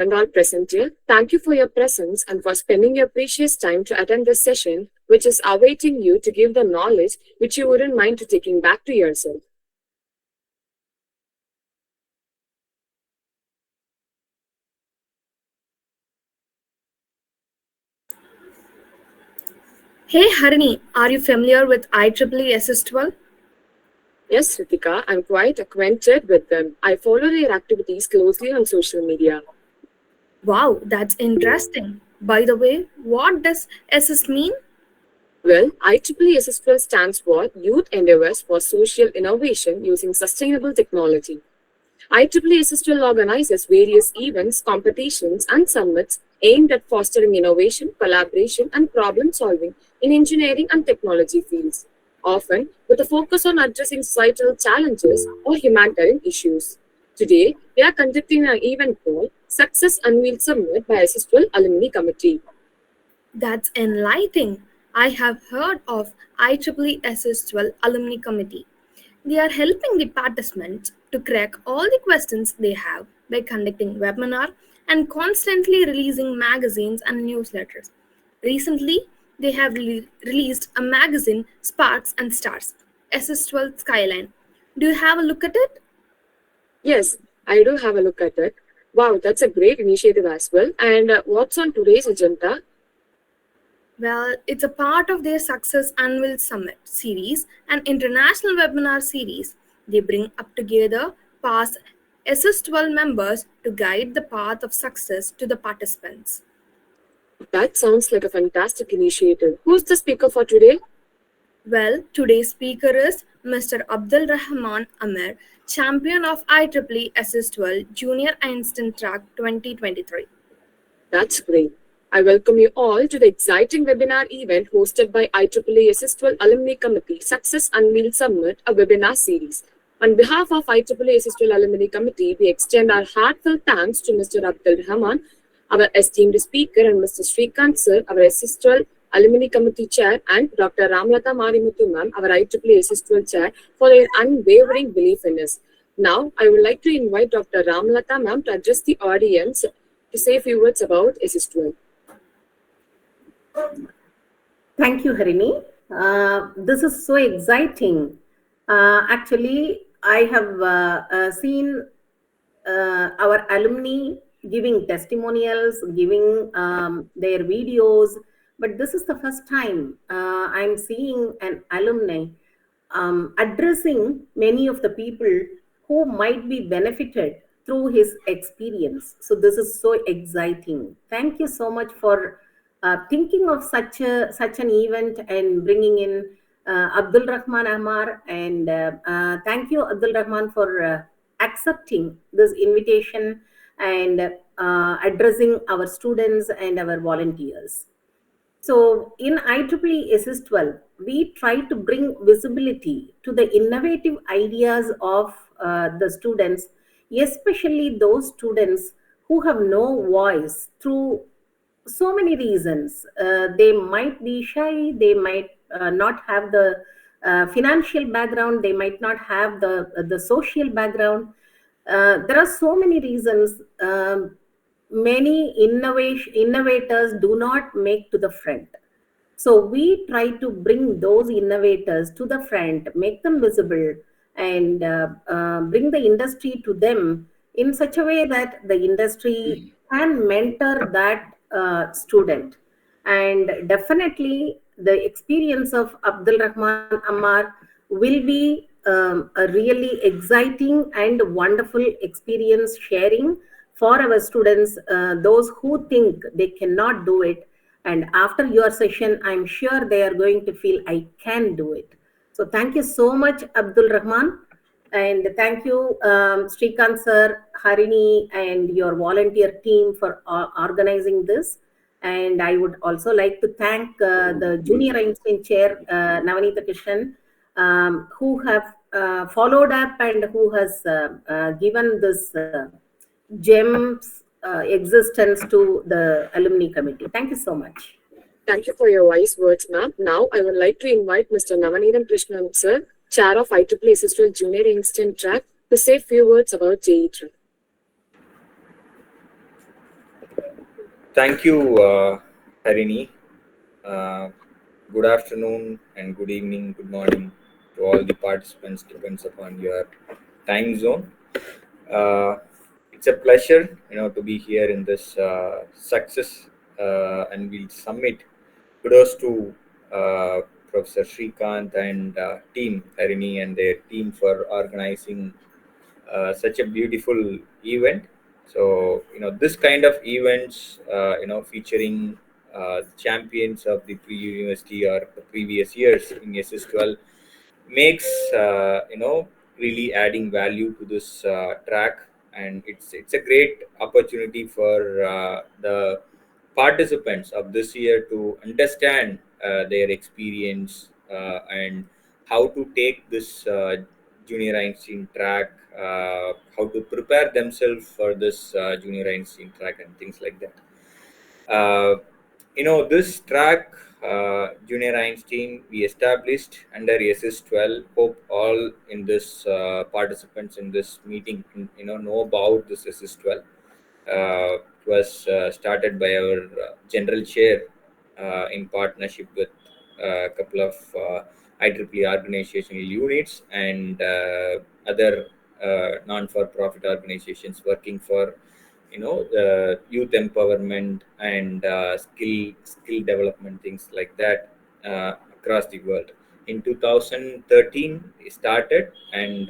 and all present here. Thank you for your presence and for spending your precious time to attend this session, which is awaiting you to give the knowledge which you wouldn't mind to taking back to yourself. Hey Harini, are you familiar with IEEE SS12? Yes, Ritika, I'm quite acquainted with them. I follow their activities closely on social media. Wow, that's interesting. By the way, what does SS mean? Well, IEEE SSL stands for Youth Endeavors for Social Innovation Using Sustainable Technology. IEEE SSL organizes various events, competitions, and summits aimed at fostering innovation, collaboration, and problem solving in engineering and technology fields, often with a focus on addressing societal challenges or humanitarian issues. Today, we are conducting an event called Success Unveiled Summit by SSL Alumni Committee. That's enlightening. I have heard of IEEE SS12 Alumni Committee. They are helping the participants to crack all the questions they have by conducting webinar and constantly releasing magazines and newsletters. Recently, they have released a magazine, Sparks and Stars, SS12 Skyline. Do you have a look at it? Yes, I do have a look at it. Wow, that's a great initiative as well. And what's on today's agenda? Well, it's a part of their Success Annual Summit series, an international webinar series. They bring up together past SS12 members to guide the path of success to the participants. That sounds like a fantastic initiative. Who's the speaker for today? Well, today's speaker is Mr. Abdul Rahman Amir, champion of IEEE SS12 Junior Instant Track 2023. That's great. I welcome you all to the exciting webinar event hosted by IEEE SS12 Alumni Committee Success Unveiled Summit, a webinar series. On behalf of IEEE SS12 Alumni Committee, we extend our heartfelt thanks to Mr. Abdul Rahman, our esteemed speaker, and Mr. Srikant Sir, our SS12 Alumni Committee Chair, and Dr. Ramlata Marimuthu Ma'am, our IEEE SS12 Chair, for their unwavering belief in us. Now, I would like to invite Dr. Ramlata Ma'am to address the audience to say a few words about SS12. Thank you, Harini. This is so exciting. Actually, I have seen our alumni giving testimonials, giving their videos, but this is the first time I'm seeing an alumni addressing many of the people who might be benefited through his experience. So this is so exciting. Thank you so much for thinking of such an event and bringing in Abdul Rahman Amar, and thank you, Abdul Rahman, for accepting this invitation and addressing our students and our volunteers. So in IEEE SS12, we try to bring visibility to the innovative ideas of the students, especially those students who have no voice through so many reasons. They might be shy, they might not have the financial background, they might not have the social background. There are so many reasons. Many innovators do not make to the front. So we try to bring those innovators to the front, make them visible, and bring the industry to them in such a way that the industry can mentor that student. And definitely, the experience of Abdul Rahman Ammar will be a really exciting and wonderful experience sharing for our students, those who think they cannot do it. And after your session, I'm sure they are going to feel I can do it. So thank you so much, Abdul Rahman. And thank you, Srikant sir, Harini, and your volunteer team for organizing this. And I would also like to thank the Junior Einstein Chair, Navanita Kishan, who have followed up and who has given this GEM's existence to the alumni committee. Thank you so much. Thank you for your wise words, ma'am. Now, I would like to invite Mr. Navaneeram Krishnan, sir, Chair of IEEE Assistant Junior Instant Track, to say a few words about JEE Track. Thank you, Harini. Uh, Good afternoon and good evening, good morning to all the participants, depends upon your time zone. Uh, it's a pleasure, to be here in this Success and We'll Summit. Kudos to Professor Srikanth and team, Harini and their team for organizing such a beautiful event. So, this kind of events, featuring champions of the pre-university or the previous years in SS12 makes, really adding value to this track. And it's a great opportunity for the participants of this year to understand their experience and how to take this junior Einstein track, how to prepare themselves for this junior Einstein track and things like that. This track, Junior Einstein, we established under SS12. Hope all in this participants in this meeting, know about this SS12. It was started by our general chair in partnership with a couple of IEEE organizational units and other non-for-profit organizations working for youth empowerment and skill development, things like that, across the world. In 2013 we started, and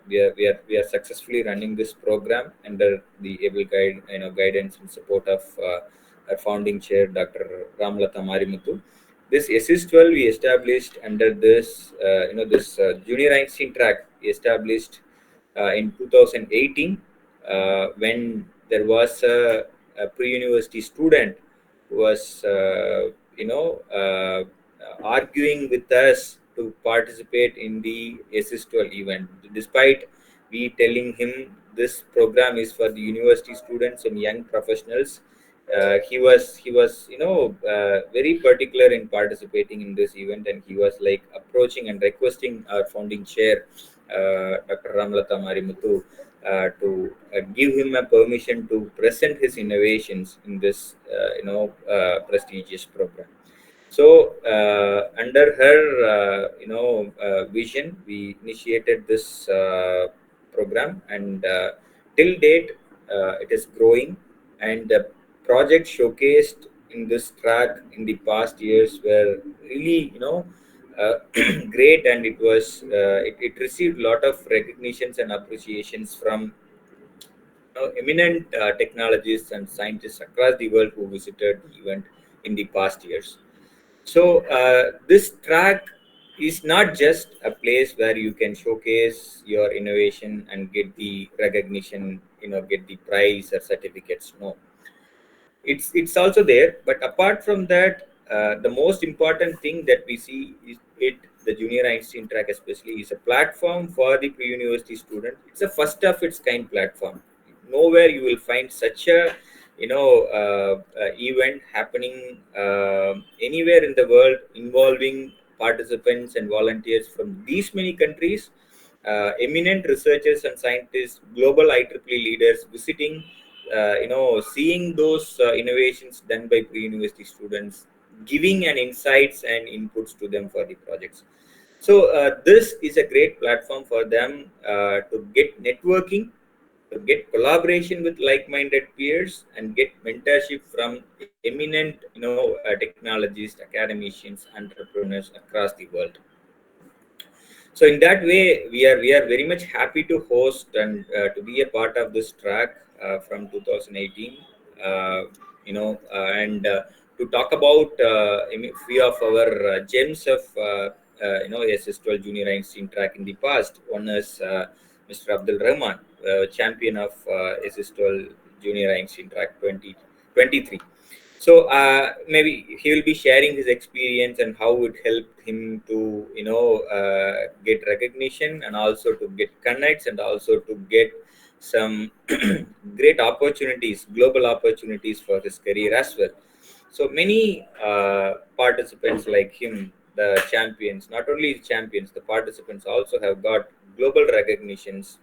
we are successfully running this program under the able guidance and support of our founding chair, Dr. Ramlata Marimuthu. This SS12 we established under this junior Einstein track we established in 2018, when there was a pre-university student who was arguing with us to participate in the SS12 event, despite we telling him this program is for the university students and young professionals. He was very particular in participating in this event, and he was like approaching and requesting our founding chair, Dr. Ramlata Marimuthu, to give him a permission to present his innovations in this prestigious program. So under her vision, we initiated this program, and till date it is growing, and the project showcased in this track in the past years were really uh, great, and it received a lot of recognitions and appreciations from eminent technologists and scientists across the world who visited the event in the past years. So this track is not just a place where you can showcase your innovation and get the recognition, get the prize or certificates. No, it's also there, but apart from that, the most important thing that we see is the junior Einstein track especially is a platform for the pre-university student. It's a first of its kind platform. Nowhere you will find such a event happening anywhere in the world, involving participants and volunteers from these many countries, eminent researchers and scientists, global IEEE leaders visiting, seeing those innovations done by pre-university students, giving an insights and inputs to them for the projects. So this is a great platform for them to get networking, to get collaboration with like-minded peers, and get mentorship from eminent technologists, academicians, entrepreneurs across the world. So in that way, we are very much happy to host and to be a part of this track from 2018, and to talk about a few of our gems of SS12 Junior Einstein track in the past. One is Mr. Abdul Rahman, champion of SS12 Junior Einstein track 2023. So maybe he will be sharing his experience and how it helped him to get recognition, and also to get connects, and also to get some great opportunities, global opportunities for his career as well. So many participants like him, the champions, not only champions, the participants also have got global recognitions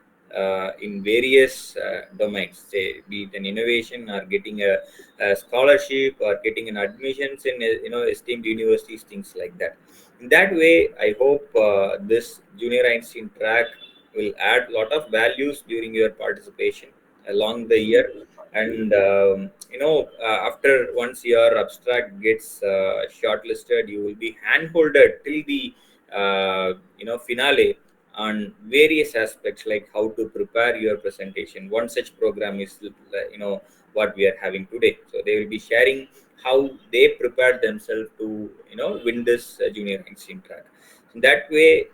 in various domains, say be it an innovation or getting a scholarship or getting an admissions in esteemed universities, things like that. In that way, I hope this Junior Einstein track will add a lot of values during your participation along the year. And after once your abstract gets shortlisted, you will be handholded till the finale on various aspects, like how to prepare your presentation. One such program is what we are having today. So they will be sharing how they prepared themselves to win this Junior Einstein track. In that way,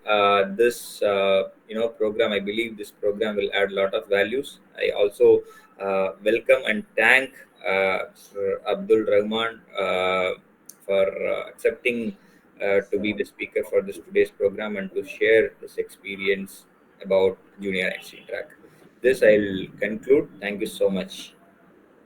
this program, I believe this program will add a lot of values. I also welcome and thank Sir Abdul Rahman for accepting to be the speaker for this today's program and to share this experience about Junior Einstein track. This I'll conclude. Thank you so much.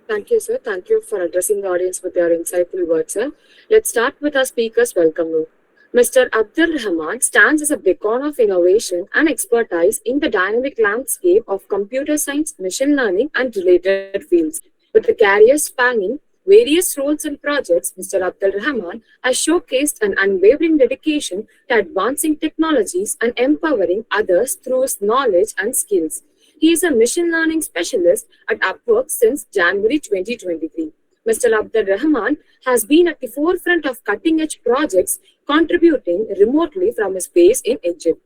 Thank you, sir. Thank you for addressing the audience with your insightful words, sir. Let's start with our speaker's welcome note. Mr. Abdul Rahman stands as a beacon of innovation and expertise in the dynamic landscape of computer science, machine learning, and related fields. With a career spanning various roles and projects, Mr. Abdul Rahman has showcased an unwavering dedication to advancing technologies and empowering others through his knowledge and skills. He is a machine learning specialist at Upwork since January 2023. Mr. Abdul Rahman has been at the forefront of cutting-edge projects, contributing remotely from his base in Egypt.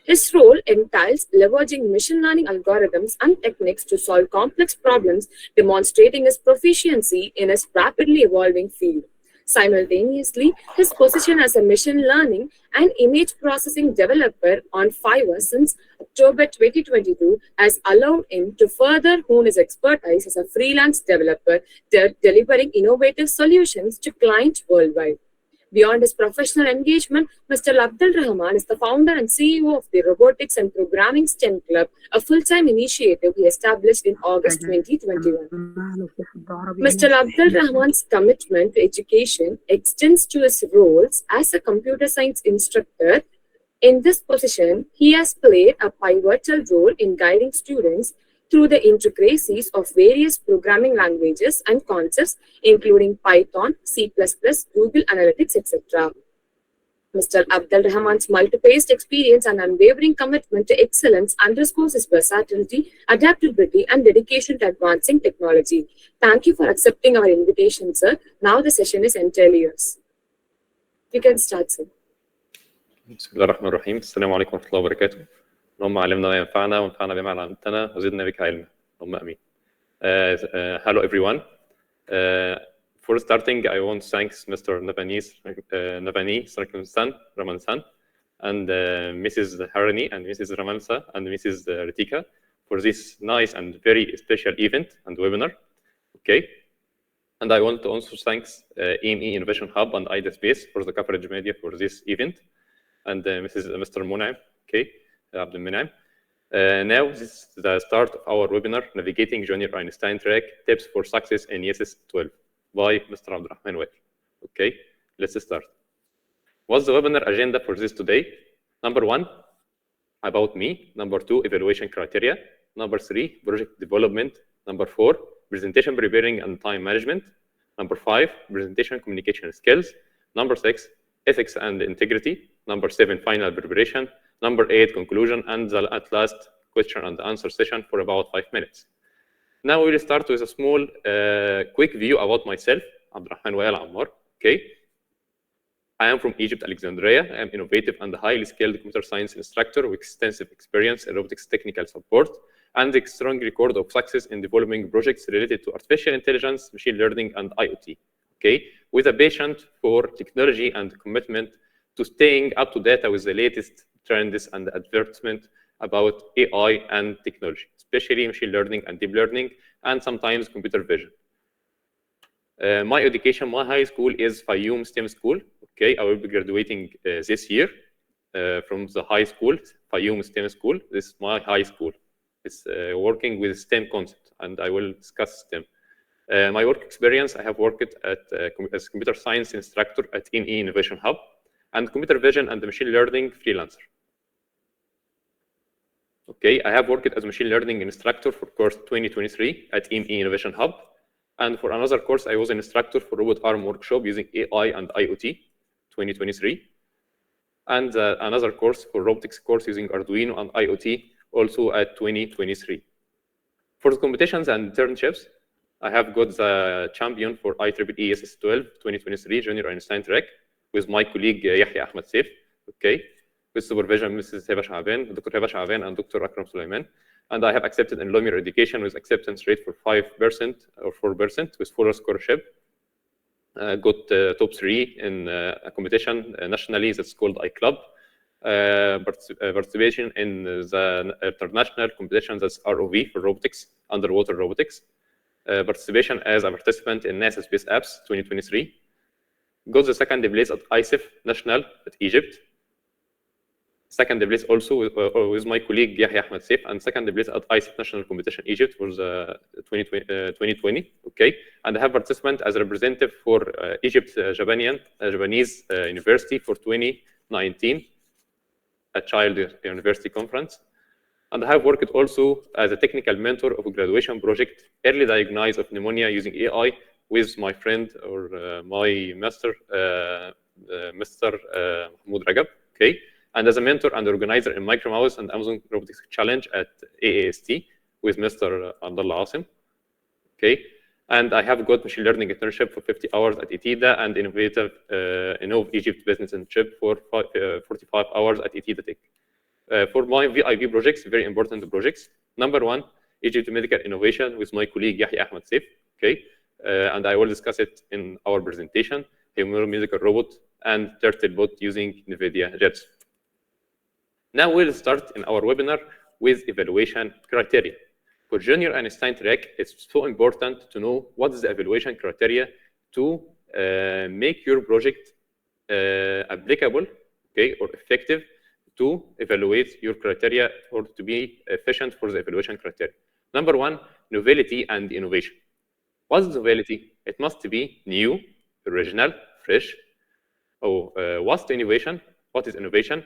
His role entails leveraging machine learning algorithms and techniques to solve complex problems, demonstrating his proficiency in his rapidly evolving field. Simultaneously, his position as a machine learning and image processing developer on Fiverr since October 2022 has allowed him to further hone his expertise as a freelance developer, delivering innovative solutions to clients worldwide. Beyond his professional engagement, Mr. Abdul Rahman is the founder and CEO of the Robotics and Programming STEM Club, a full-time initiative he established in August 2021. Mr. Abdul Rahman's commitment to education extends to his roles as a computer science instructor. In this position, he has played a pivotal role in guiding students through the intricacies of various programming languages and concepts, including Python, C++, Google Analytics, etc. Mr. Abdul Rahman's multi-paced experience and unwavering commitment to excellence underscores his versatility, adaptability, and dedication to advancing technology. Thank you for accepting our invitation, sir. Now the session is entirely yours. You can start, sir. بسم الله الرحمن الرحيم. السلام عليكم ورحمة الله وبركاته. اللهم علمنا ما ينفعنا وانفعنا بما علمتنا وزدنا بك علما. اللهم آمين. Hello everyone. For starting, I want to thank Mr. Navani Ramansan and Mrs. Harani and Mrs. Ramansa and Mrs. Ritika for this nice and very special event and webinar. Okay. And I want to also thank EME Innovation Hub and IDSpace for the coverage media for this event. And Mr. Munaim, okay, Abdul Munaim. Now this is the start of our webinar, Navigating Junior Einstein Track, Tips for Success in ESS 12 by Mr. Abdurrahman Wael. Okay, let's start. What's the webinar agenda for this today? Number 1, about me. Number 2, evaluation criteria. Number 3, project development. Number 4, presentation preparing and time management. Number 5, presentation communication skills. Number 6, ethics and integrity. Number 7, final preparation. Number 8, conclusion. And at last, question and answer session for about 5 minutes. Now we will start with a small, quick view about myself, Abdurrahman Wael Ammar. Okay. I am from Egypt, Alexandria. I am innovative and highly skilled computer science instructor with extensive experience in robotics technical support and a strong record of success in developing projects related to artificial intelligence, machine learning, and IoT. Okay, with a passion for technology and commitment to staying up to date with the latest trends and advertisement about AI and technology, especially machine learning and deep learning, and sometimes computer vision. My education, my high school is Fayoum STEM School. Okay, I will be graduating this year from the high school, Fayoum STEM School. This is my high school. It's working with STEM concept, and I will discuss STEM. My work experience, I have worked as computer science instructor at EME Innovation Hub and computer vision and machine learning freelancer. Okay, I have worked as a machine learning instructor for course 2023 at EME Innovation Hub. And for another course, I was an instructor for robot arm workshop using AI and IoT 2023. And another course for robotics course using Arduino and IoT also at 2023. For the competitions and internships, I have got the champion for IEEE SS12 2023 Junior Einstein track with my colleague Yahya Ahmed Saif, okay, with supervision Mrs. Heba Shaban, Dr. Heba Shaban, and Dr. Akram Sulaiman. And I have accepted in Lumir Education with acceptance rate for 5% or 4% with full scholarship. Got top 3 in a competition nationally that's called iClub. Participation in the international competition that's ROV for robotics, underwater robotics. Participation as a participant in NASA Space Apps 2023. Got the second place at ISEF National at Egypt. Second place also with my colleague Yahya Ahmed Saif, and second place at ISEF National Competition Egypt for the 2020. Okay, and I have participant as a representative for Egypt Japanese University for 2019, a child university conference. And I have worked also as a technical mentor of a graduation project, early diagnosis of pneumonia using AI with my friend or my master, Mr. Mahmoud Ragab, okay? And as a mentor and organizer in Micromouse and Amazon Robotics Challenge at AAST with Mr. Abdullah Asim, okay? And I have got machine learning internship for 50 hours at ITIDA and innovative Innov Egypt business internship for 45 hours at ITIDA Tech. For my VIV projects, very important projects. Number 1, Egypt Medical Innovation with my colleague Yahya Ahmed Saif, okay? And I will discuss it in our presentation, Human Musical Robot and Turtlebot using NVIDIA Jets. Now we'll start in our webinar with evaluation criteria. For Junior Einstein track, it's so important to know what is the evaluation criteria to make your project applicable, okay, or effective to evaluate your criteria or to be efficient for the evaluation criteria. Number 1, novelty and innovation. What is novelty? It must be new, original, fresh. What's the innovation? What is innovation?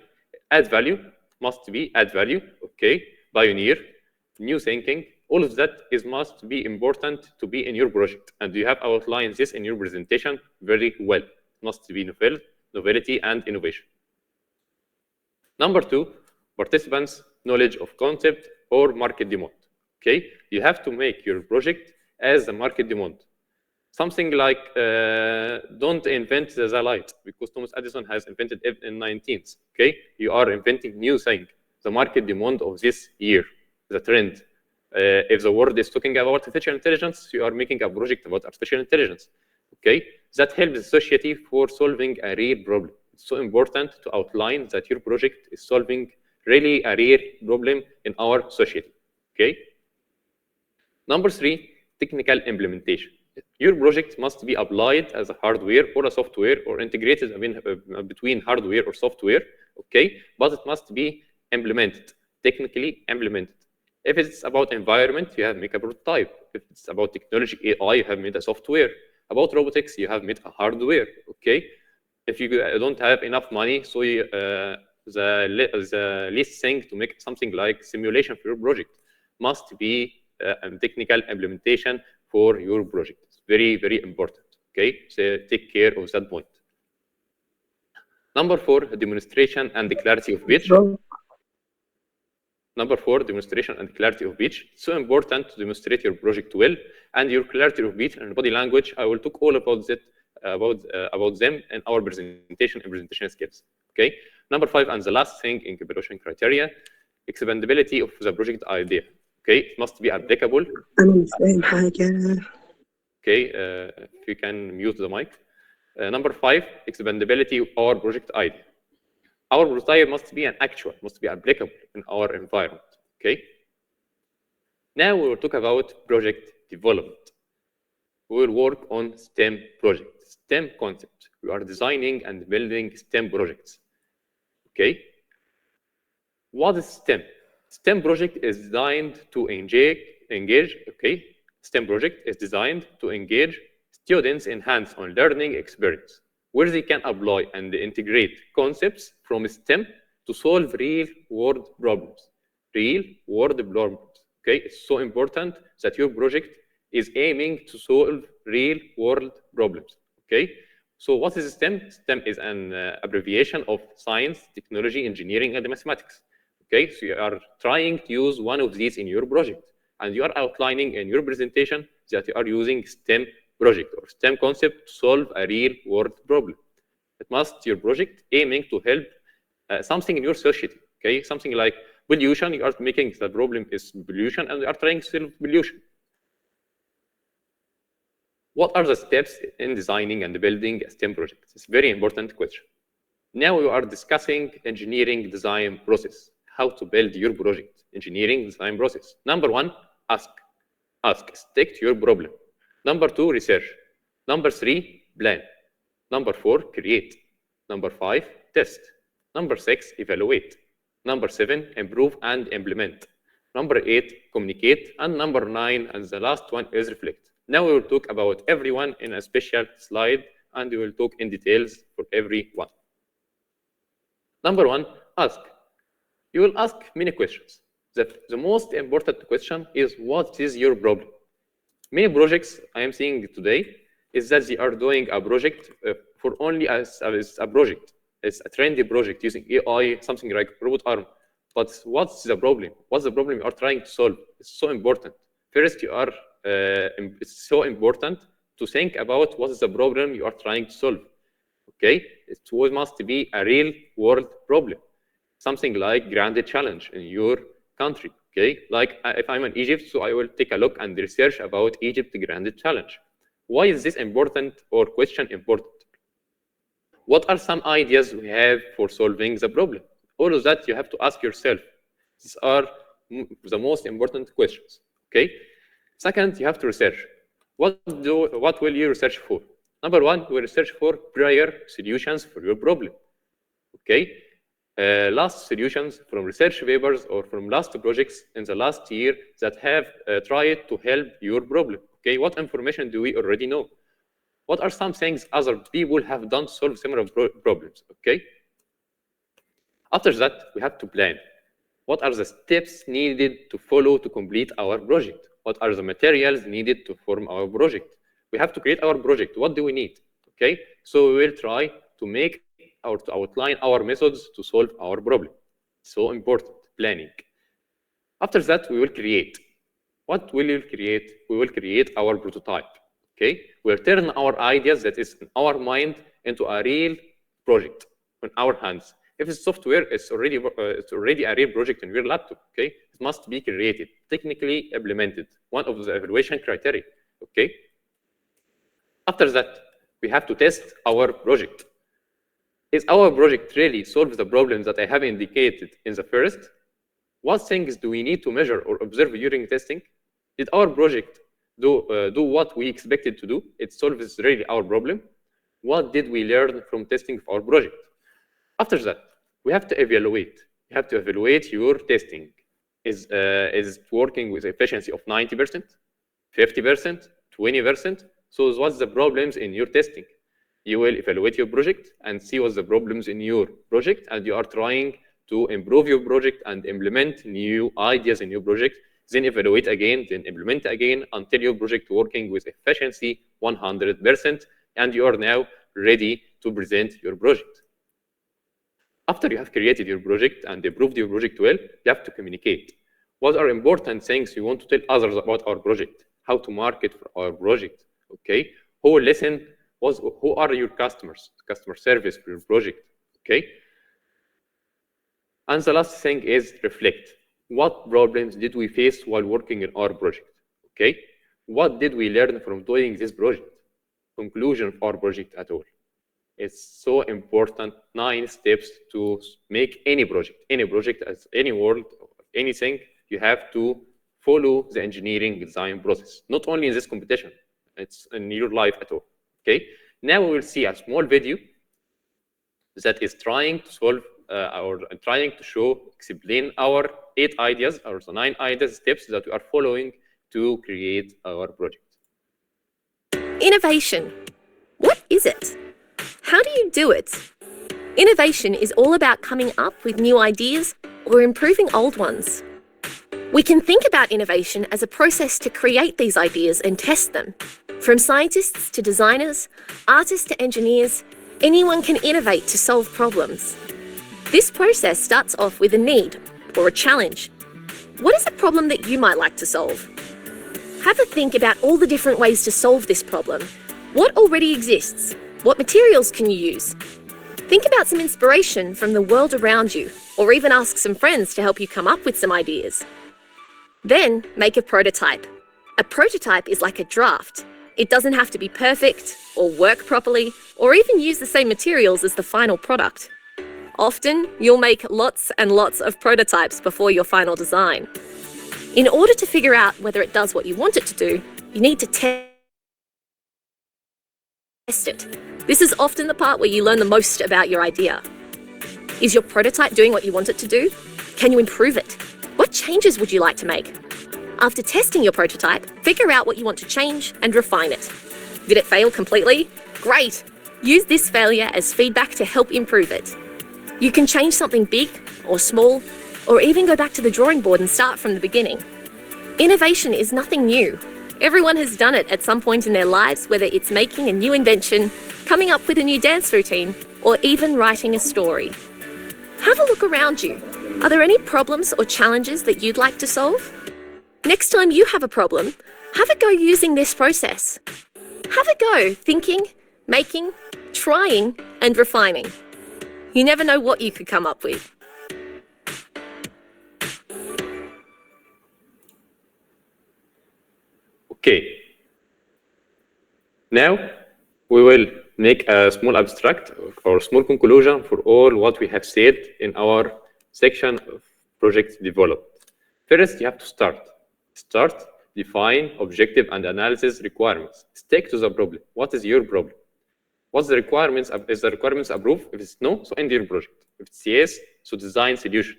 Add value, must be add value, okay, pioneer, new thinking. All of that must be important to be in your project. And you have outlined this in your presentation very well. It must be novelty and innovation. Number 2, participants' knowledge of concept or market demand. Okay, you have to make your project as a market demand. Something like don't invent the light because Thomas Edison has invented it in 19th. Okay, you are inventing new thing, the market demand of this year, the trend. If the world is talking about artificial intelligence, you are making a project about artificial intelligence. Okay, that helps the society for solving a real problem. It's so important to outline that your project is solving really a real problem in our society. Okay. Number 3, technical implementation. Your project must be applied as a hardware or a software or integrated between hardware or software. Okay, but it must be implemented, technically implemented. If it's about environment, you have made a prototype. If it's about technology, AI, you have made a software. About robotics, you have made a hardware. Okay. If you don't have enough money, so the least thing to make something like simulation for your project must be a technical implementation for your project. It's very, very important. Okay, so take care of that point. Number 4, demonstration and the clarity of pitch. Number 4, demonstration and clarity of pitch. It's so important to demonstrate your project well and your clarity of pitch and body language. I will talk all about that. About them in our presentation and presentation skills. Okay. Number 5, and the last thing in evaluation criteria, expandability of the project idea. Okay, it must be applicable. Okay, if you can mute the mic. Number 5, expandability of our project idea. Our prototype must be an actual, must be applicable in our environment. Okay. Now we will talk about project development. We will work on STEM projects. STEM concept. We are designing and building STEM projects. Okay. What is STEM? STEM project is designed to engage. Okay. STEM project is designed to engage students in hands-on learning experience, where they can apply and integrate concepts from STEM to solve real-world problems. real world problems. Okay, it's so important that your project is aiming to solve real world problems. Okay, so what is STEM? STEM is an abbreviation of science, technology, engineering, and mathematics. Okay, so you are trying to use one of these in your project, and you are outlining in your presentation that you are using STEM project or STEM concept to solve a real world problem. It must your project aiming to help something in your society. Okay, something like pollution. You are making the problem is pollution, and you are trying to solve pollution. What are the steps in designing and building a STEM project? It's a very important question. Now we are discussing engineering design process, how to build your project, engineering design process. Number one, ask, stick to your problem. Number two, research. Number three, plan. Number four, create. Number five, test. Number six, evaluate. Number seven, improve and implement. Number eight, communicate. And number nine, and the last one is reflect. Now we will talk about everyone in a special slide, and we will talk in details for every one. Number one, ask. You will ask many questions. The most important question is, what is your problem? Many projects I am seeing today is that they are doing a project for only as a project. It's a trendy project using AI, something like robot arm. But what's the problem? What's the problem you are trying to solve? It's so important. First, it's so important to think about what is the problem you are trying to solve. Okay, it must be a real world problem, something like grand challenge in your country. Okay, like if I'm in Egypt, so I will take a look and research about Egypt grand challenge. Why is this important or question important? What are some ideas we have for solving the problem? All of that you have to ask yourself. These are the most important questions. Okay. Second, you have to research. What will you research for? Number one, we research for prior solutions for your problem. Okay. Last solutions from research papers or from last projects in the last year that have tried to help your problem. Okay. What information do we already know? What are some things other people have done to solve similar problems? Okay. After that, we have to plan. What are the steps needed to follow to complete our project? What are the materials needed to form our project? We have to create our project. What do we need? Okay, so we will try to make or to outline our methods to solve our problem. So important, planning. After that, we will create. What will you create? We will create our prototype. Okay, we'll turn our ideas that is in our mind into a real project on our hands. If it's software, it's already a real project in your laptop. Okay, it must be created, technically implemented. One of the evaluation criteria. Okay. After that, we have to test our project. Is our project really solve the problems that I have indicated in the first? What things do we need to measure or observe during testing? Did our project do what we expected to do? It solves really our problem. What did we learn from testing of our project? After that, we have to evaluate. You have to evaluate your testing. Is it working with efficiency of 90%, 50%, 20%? So what's the problems in your testing? You will evaluate your project and see what's the problems in your project, and you are trying to improve your project and implement new ideas in your project, then evaluate again, then implement again until your project working with efficiency 100%, and you are now ready to present your project. After you have created your project and improved your project well, you have to communicate. What are important things you want to tell others about our project? How to market for our project? Okay, who will listen? Who are your customers? Customer service for your project. Okay. And the last thing is reflect. What problems did we face while working in our project? Okay. What did we learn from doing this project? Conclusion of our project at all. It's so important. 9 steps to make any project as any world, anything. You have to follow the engineering design process. Not only in this competition, it's in your life at all. Okay. Now we will see a small video that is trying to solve or trying to explain our 8 ideas or the 9 ideas steps that we are following to create our project. Innovation. What is it? How do you do it? Innovation is all about coming up with new ideas or improving old ones. We can think about innovation as a process to create these ideas and test them. From scientists to designers, artists to engineers, anyone can innovate to solve problems. This process starts off with a need or a challenge. What is a problem that you might like to solve? Have a think about all the different ways to solve this problem. What already exists? What materials can you use? Think about some inspiration from the world around you, or even ask some friends to help you come up with some ideas. Then make a prototype. A prototype is like a draft. It doesn't have to be perfect, or work properly, or even use the same materials as the final product. Often, you'll make lots and lots of prototypes before your final design. In order to figure out whether it does what you want it to do, you need to test it. This is often the part where you learn the most about your idea. Is your prototype doing what you want it to do? Can you improve it? What changes would you like to make? After testing your prototype, figure out what you want to change and refine it. Did it fail completely? Great! Use this failure as feedback to help improve it. You can change something big or small, or even go back to the drawing board and start from the beginning. Innovation is nothing new. Everyone has done it at some point in their lives, whether it's making a new invention, coming up with a new dance routine, or even writing a story. Have a look around you. Are there any problems or challenges that you'd like to solve? Next time you have a problem, have a go using this process. Have a go thinking, making, trying, and refining. You never know what you could come up with. Okay. Now we will make a small abstract or small conclusion for all what we have said in our section of project development. First, you have to start, define objective and analysis requirements. Stick to the problem. What is your problem? What's the requirements? Is the requirements approved? If it's no, so end your project. If it's yes, so design solution.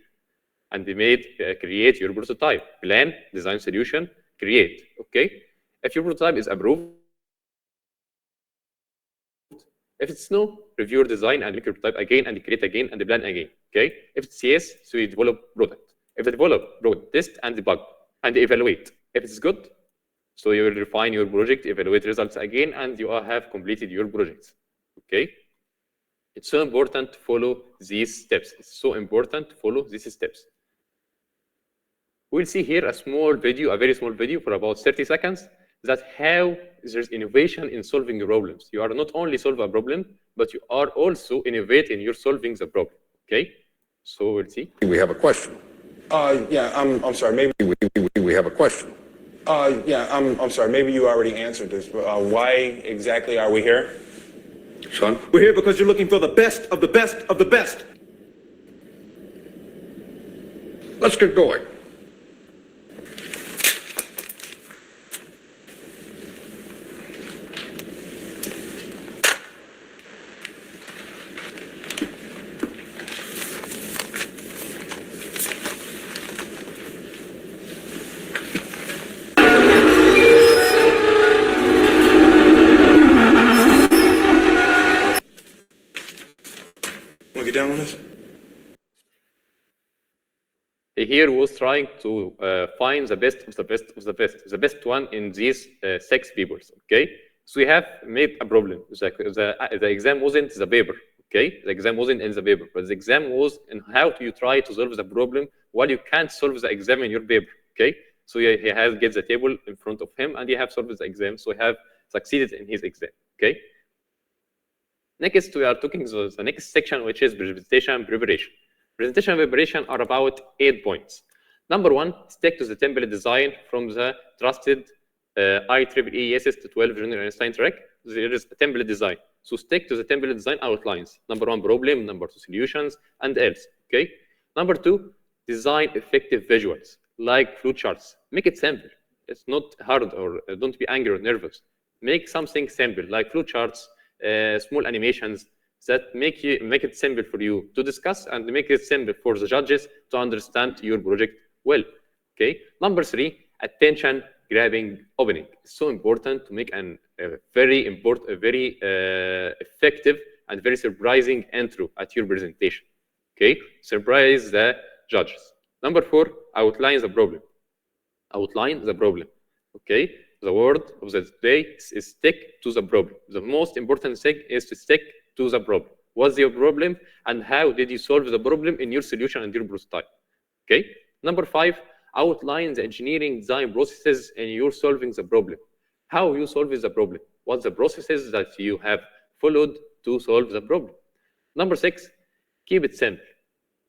And create your prototype. Plan, design solution, create. Okay? If your prototype is approved, if it's no, review your design and make your prototype again and create again and plan again. Okay? If it's yes, so you develop product. If you develop product, test and debug and evaluate. If it's good, so you will refine your project, evaluate results again, and you have completed your project. Okay? It's so important to follow these steps. It's so important to follow these steps. We'll see here a small video, a very small video for about 30 seconds, that how there's innovation in solving problems. You are not only solve a problem, but you are also innovating, you're solving the problem. Okay? So we'll see. We have a question. Yeah, I'm sorry. Maybe We have a question. yeah, I'm sorry. Maybe you already answered this, but why exactly are we here? Son? We're here because you're looking for the best of the best of the best. Let's get going. Want to get down on this? Here was trying to find the best of the best of the best, the best one in these 6 papers. Okay, so we have made a problem. The exam wasn't the paper. Okay, the exam wasn't in the paper, but the exam was in how do you try to solve the problem while you can't solve the exam in your paper. Okay, so he has get the table in front of him and he have solved the exam, so he have succeeded in his exam. Okay. Next, we are talking the next section, which is presentation preparation. Presentation preparation are about 8 points. Number 1, stick to the template design from the trusted IEEE ESS 12 Junior Einstein track. There is a template design. So stick to the template design outlines. Number 1, problem. Number 2, solutions, and else. Okay. Number 2, design effective visuals like flowcharts. Make it simple. It's not hard, or don't be angry or nervous. Make something simple like flowcharts, small animations that make it simple for you to discuss and make it simple for the judges to understand your project well. Okay. Number 3, attention grabbing opening. It's so important to make a very effective and very surprising intro at your presentation. Okay, surprise the judges. Number 4, outline the problem. Outline the problem. Okay, the word of the day is stick to the problem. The most important thing is to stick to the problem. What's your problem and how did you solve the problem in your solution and your prototype? Okay. Number 5, outline the engineering design processes in your solving the problem. How you solve the problem? What's the processes that you have followed to solve the problem? Number 6, keep it simple.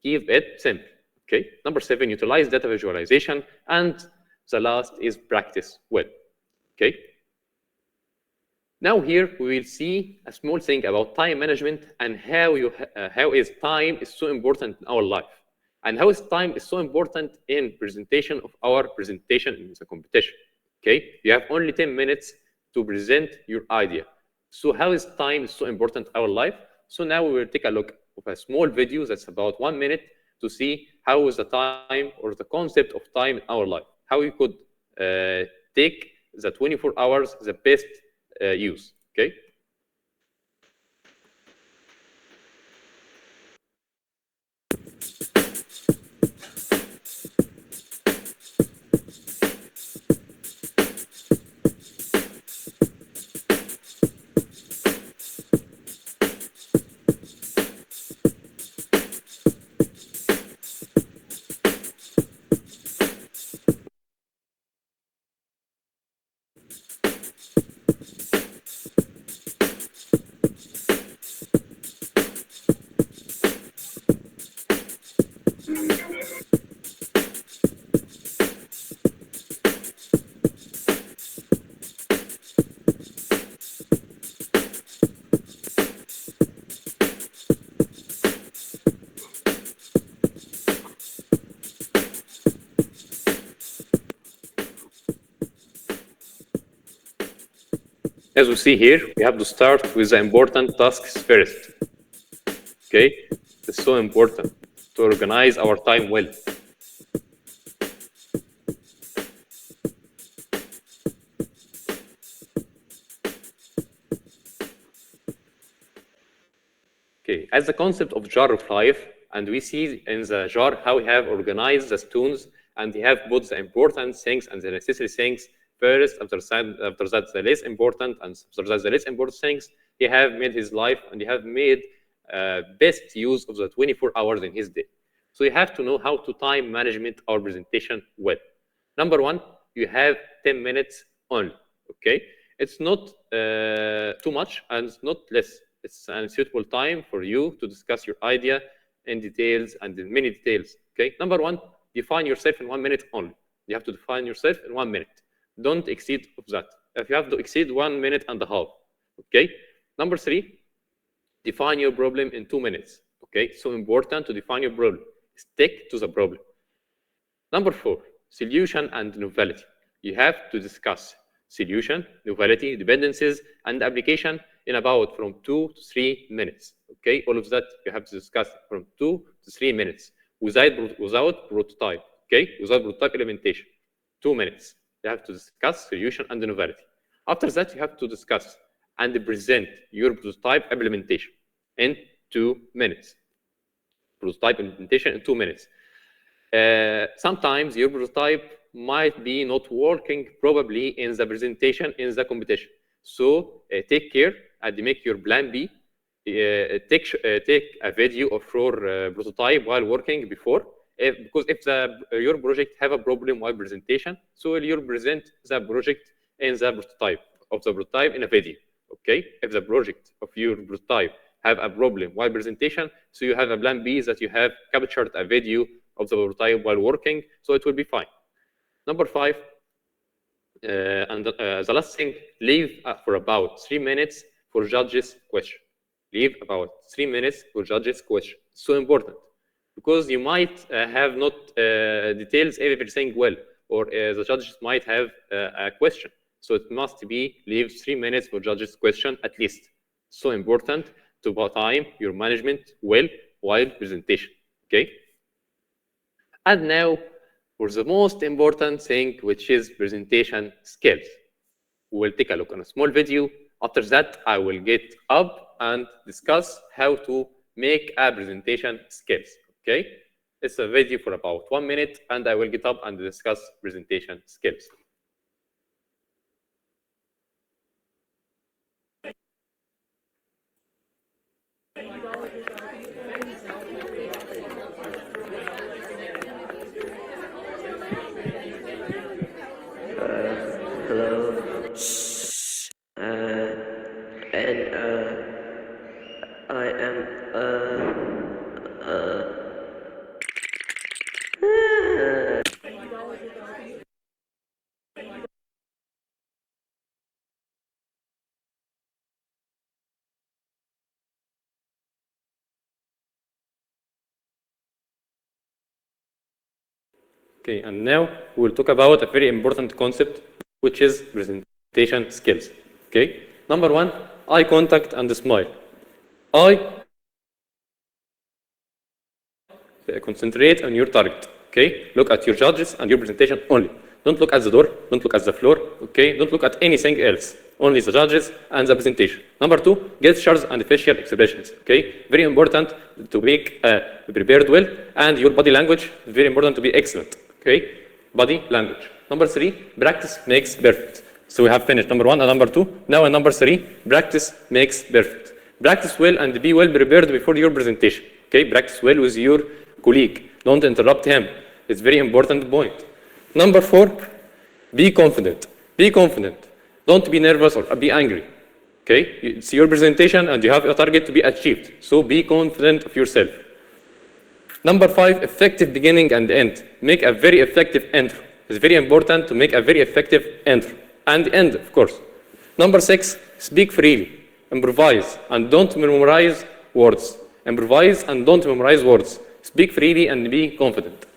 Keep it simple. Okay. Number 7, utilize data visualization, and the last is practice well. Okay. Now here we will see a small thing about time management and how time is so important in our life, and how time is so important in presentation of our presentation in the competition. Okay, you have only 10 minutes to present your idea. So how is time so important in our life? So now we will take a look of a small video that's about 1 minute to see how is the time or the concept of time in our life, how we could take the 24 hours the best use. Okay. As we see here, we have to start with the important tasks first. Okay, it's so important to organize our time well. Okay, as the concept of jar of life, and we see in the jar how we have organized the stones, and we have put the important things and the necessary things first, after that the less important, and after that the less important things. He have made his life, and he have made best use of the 24 hours in his day. So you have to know how to time management our presentation well. Number 1, you have 10 minutes only. Okay, it's not too much and it's not less. It's a suitable time for you to discuss your idea in details and in many details. Okay, number 1, define yourself in 1 minute only. You have to define yourself in 1 minute. Don't exceed of that. If you have to exceed 1.5 minutes. Okay. Number 3, define your problem in 2 minutes. Okay, so important to define your problem. Stick to the problem. Number 4, solution and novelty. You have to discuss solution, novelty, dependencies, and application in about from 2 to 3 minutes. Okay, all of that you have to discuss from 2 to 3 minutes without prototype. Okay, without prototype implementation. 2 minutes. You have to discuss solution and novelty. After that, you have to discuss and present your prototype implementation in 2 minutes. Prototype implementation in 2 minutes. Sometimes your prototype might be not working probably in the presentation in the competition. So take care and make your plan B. Take a video of your prototype while working before. Because if your project have a problem while presentation, so you'll present the project in the prototype in a video. Okay, if the project of your prototype have a problem while presentation, so you have a plan B that you have captured a video of the prototype while working, so it will be fine. Number 5, and the last thing, leave for about 3 minutes for judges' question. Leave about 3 minutes for judges' question. So important, because you might have not details everything well, or the judges might have a question. So it must be leave 3 minutes for judges' question at least. So important to time your management well while presentation. Okay. And now for the most important thing, which is presentation skills. We'll take a look on a small video. After that, I will get up and discuss how to make a presentation skills. Okay. It's a video for about 1 minute, and I will get up and discuss presentation skills. Hello. I am Okay, and now we'll talk about a very important concept, which is presentation skills. Okay, number one, eye contact and smile. Concentrate on your target. Okay, look at your judges and your presentation only. Don't look at the door, don't look at the floor. Okay, don't look at anything else. Only the judges and the presentation. Number two, gestures and facial expressions. Okay, very important to make prepared well, and your body language is very important to be excellent. Okay, body language. Number three, practice makes perfect. So we have finished number one and number two. Now in number three, practice makes perfect. Practice well and be well prepared before your presentation. Okay, practice well with your colleague. Don't interrupt him. It's very important point. Number four, be confident. Be confident. Don't be nervous or be angry. Okay, it's your presentation and you have a target to be achieved. So be confident of yourself. Number five, effective beginning and end. Make a very effective intro. It's very important to make a very effective intro and end, of course. Number six, speak freely. Improvise and don't memorize words. Improvise and don't memorize words. Speak freely and be confident.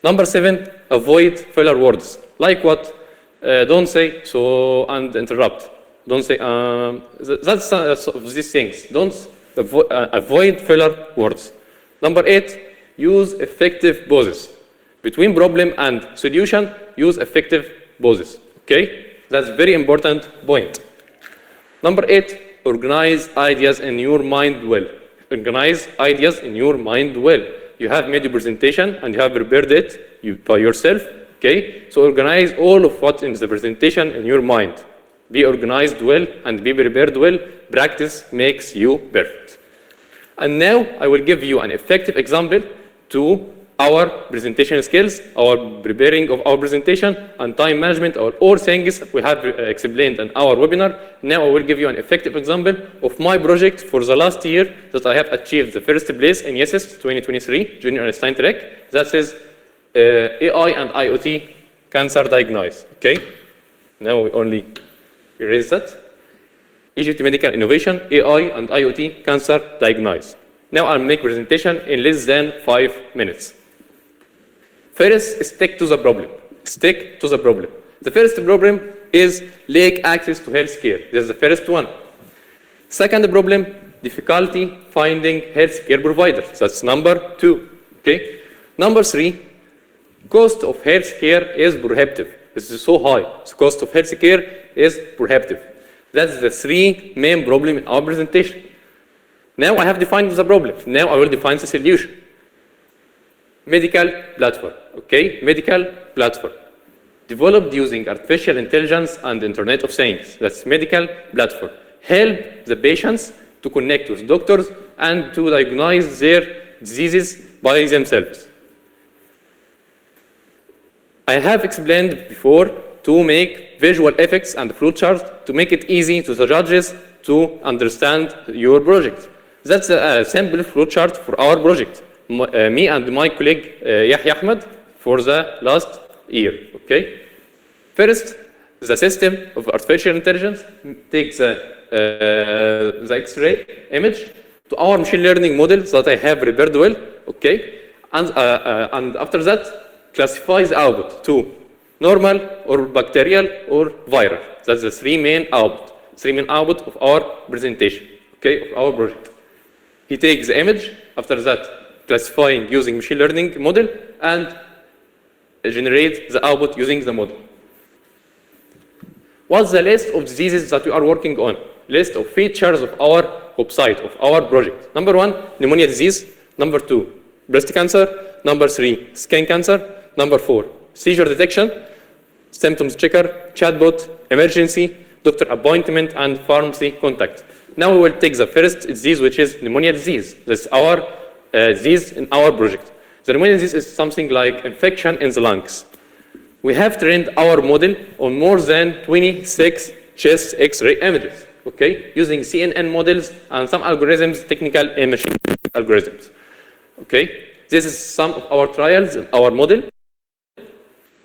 Number seven, avoid filler words. Like what? Don't say so and interrupt. Don't say that's these things. Don't avoid filler words. Number eight, use effective pauses. Between problem and solution, use effective pauses. Okay? That's a very important point. Number eight, organize ideas in your mind well. Organize ideas in your mind well. You have made your presentation and you have prepared it by yourself. Okay? So organize all of what in the presentation in your mind. Be organized well and be prepared well. Practice makes you perfect. And now I will give you an effective example to our presentation skills, our preparing of our presentation, and time management, or all things we have explained in our webinar. Now I will give you an effective example of my project for the last year that I have achieved the first place in YESIS 2023 Junior Einstein Track. That is AI and IoT cancer diagnosis. Okay. Now we only erase that. Egypt Medical Innovation, AI and IoT cancer diagnosis. Now I'll make presentation in less than 5 minutes. First, stick to the problem. Stick to the problem. The first problem is lack access to healthcare. This is the first one. Second problem, difficulty finding healthcare providers. That's number 2. Okay. Number 3, cost of healthcare is prohibitive. This is so high. The cost of healthcare is prohibitive. That's the 3 main problems in our presentation. Now I have defined the problem. Now I will define the solution. Medical platform. Okay, medical platform. Developed using artificial intelligence and Internet of Things. That's medical platform. Help the patients to connect with doctors and to diagnose their diseases by themselves. I have explained before to make visual effects and flowchart to make it easy to the judges to understand your project. That's a simple flowchart for our project. Me and my colleague Yahya Ahmed for the last year. Okay. First, the system of artificial intelligence takes the X-ray image to our machine learning model that I have prepared well. Okay, and after that classifies the output to normal or bacterial or viral. That's the 3 main output. 3 main output of our presentation. Okay, of our project. He takes the image, after that classifying using machine learning model and generate the output using the model. What's the list of diseases that we are working on? List of features of our website, of our project. Number 1, pneumonia disease. Number 2, breast cancer. Number 3, skin cancer. Number 4, seizure detection, symptoms checker, chatbot, emergency, doctor appointment, and pharmacy contact. Now we will take the first disease, which is pneumonia disease. That's our disease in our project. The pneumonia disease is something like infection in the lungs. We have trained our model on more than 26 chest X-ray images, okay, using CNN models and some algorithms, technical imaging algorithms. Okay, this is some of our trials in our model.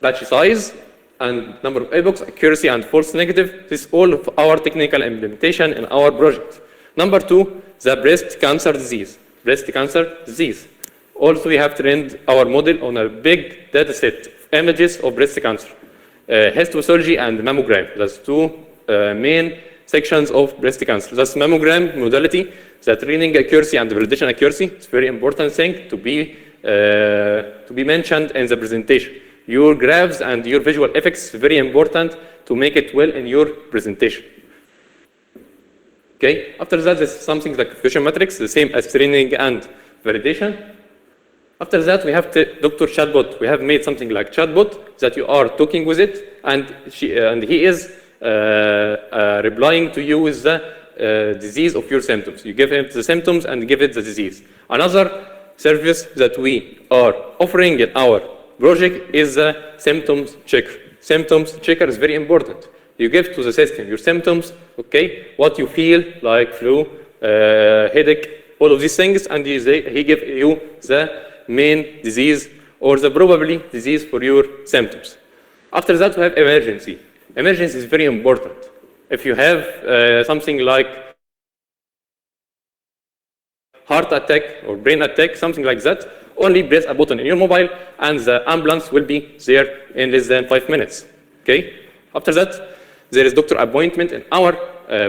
Batch size and number of epochs, accuracy and false negative. This is all of our technical implementation in our project. Number 2, the breast cancer disease. Breast cancer disease. Also, we have trained our model on a big data set of images of breast cancer. Histopathology and mammogram. That's 2 main sections of breast cancer. That's mammogram modality, the training accuracy and the validation accuracy. It's a very important thing to be mentioned in the presentation. Your graphs and your visual effects is very important to make it well in your presentation. Okay, after that, there's something like fusion matrix, the same as training and validation. After that, we have Dr. Chatbot. We have made something like chatbot that you are talking with it, and he is replying to you with the disease of your symptoms. You give him the symptoms and give it the disease. Another service that we are offering in our project is a symptoms checker. Symptoms checker is very important. You give to the system your symptoms, okay, what you feel like flu, headache, all of these things, and he gives you the main disease or the probably disease for your symptoms. After that, we have emergency. Emergency is very important. If you have something like heart attack or brain attack, something like that, only press a button in your mobile and the ambulance will be there in less than 5 minutes. Okay? After that, there is doctor appointment in our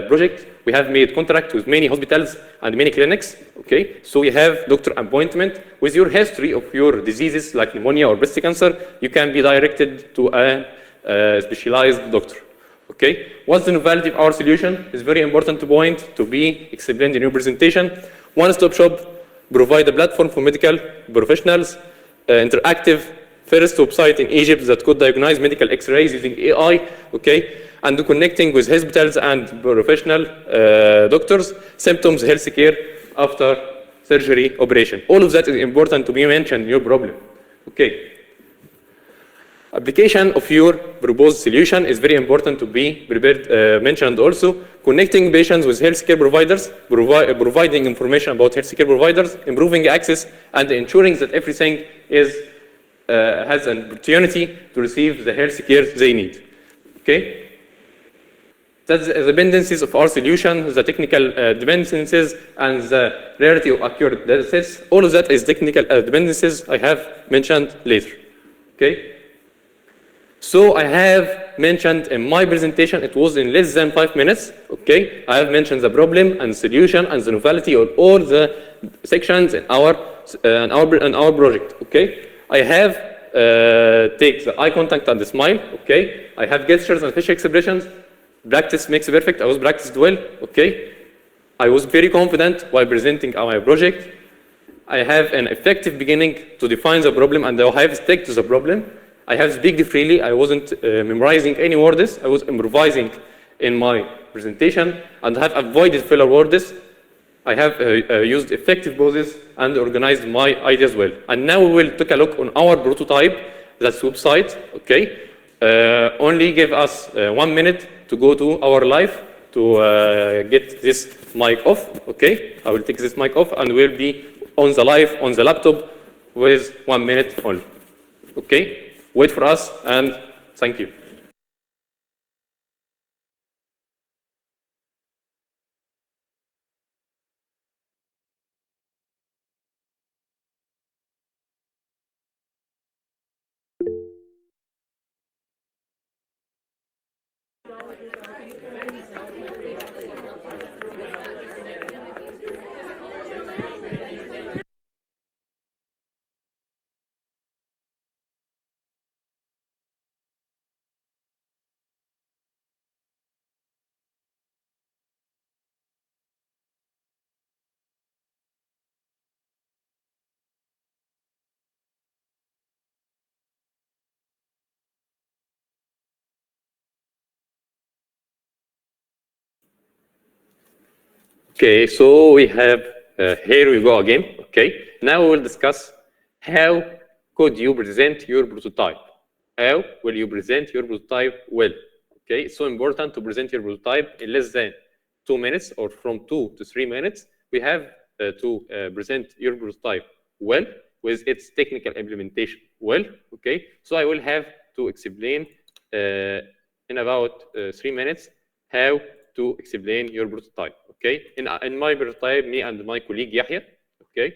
project. We have made contract with many hospitals and many clinics. Okay? So we have doctor appointment with your history of your diseases like pneumonia or breast cancer. You can be directed to a specialized doctor. Okay? What's the novelty of our solution? It's very important to point to be explained in your presentation. One-stop shop. Provide a platform for medical professionals, interactive first website in Egypt that could diagnose medical X-rays using AI, okay, and connecting with hospitals and professional doctors, symptoms, healthcare after surgery, operation. All of that is important to be mentioned in your problem, okay. Application of your proposed solution is very important to be prepared, mentioned also. Connecting patients with healthcare providers, providing information about healthcare providers, improving access, and ensuring that everything has an opportunity to receive the healthcare they need. Okay? That's the dependencies of our solution, the technical dependencies, and the rarity of accurate data sets. All of that is technical dependencies I have mentioned later. Okay? So I have mentioned in my presentation, it was in less than 5 minutes, okay? I have mentioned the problem and solution and the novelty of all the sections in our project, okay? I have take the eye contact and the smile, okay? I have gestures and facial expressions. Practice makes perfect. I was practiced well, okay? I was very confident while presenting our project. I have an effective beginning to define the problem and I have stick to the problem. I have speak freely. I wasn't memorizing any words. I was improvising in my presentation and have avoided filler words. I have used effective poses and organized my ideas well. And now we will take a look on our prototype, that's website, okay? Only give us 1 minute to go to our live to get this mic off, okay? I will take this mic off and we'll be on the live on the laptop with 1 minute only, okay? Wait for us and thank you. Okay, so we have, here we go again. Okay, now we will discuss how could you present your prototype. How will you present your prototype well? Okay, it's so important to present your prototype in less than 2 minutes or from 2 to 3 minutes. We have to present your prototype well with its technical implementation well. Okay, so I will have to explain in about 3 minutes how to explain your prototype. Okay, in my prototype, me and my colleague Yahya. Okay,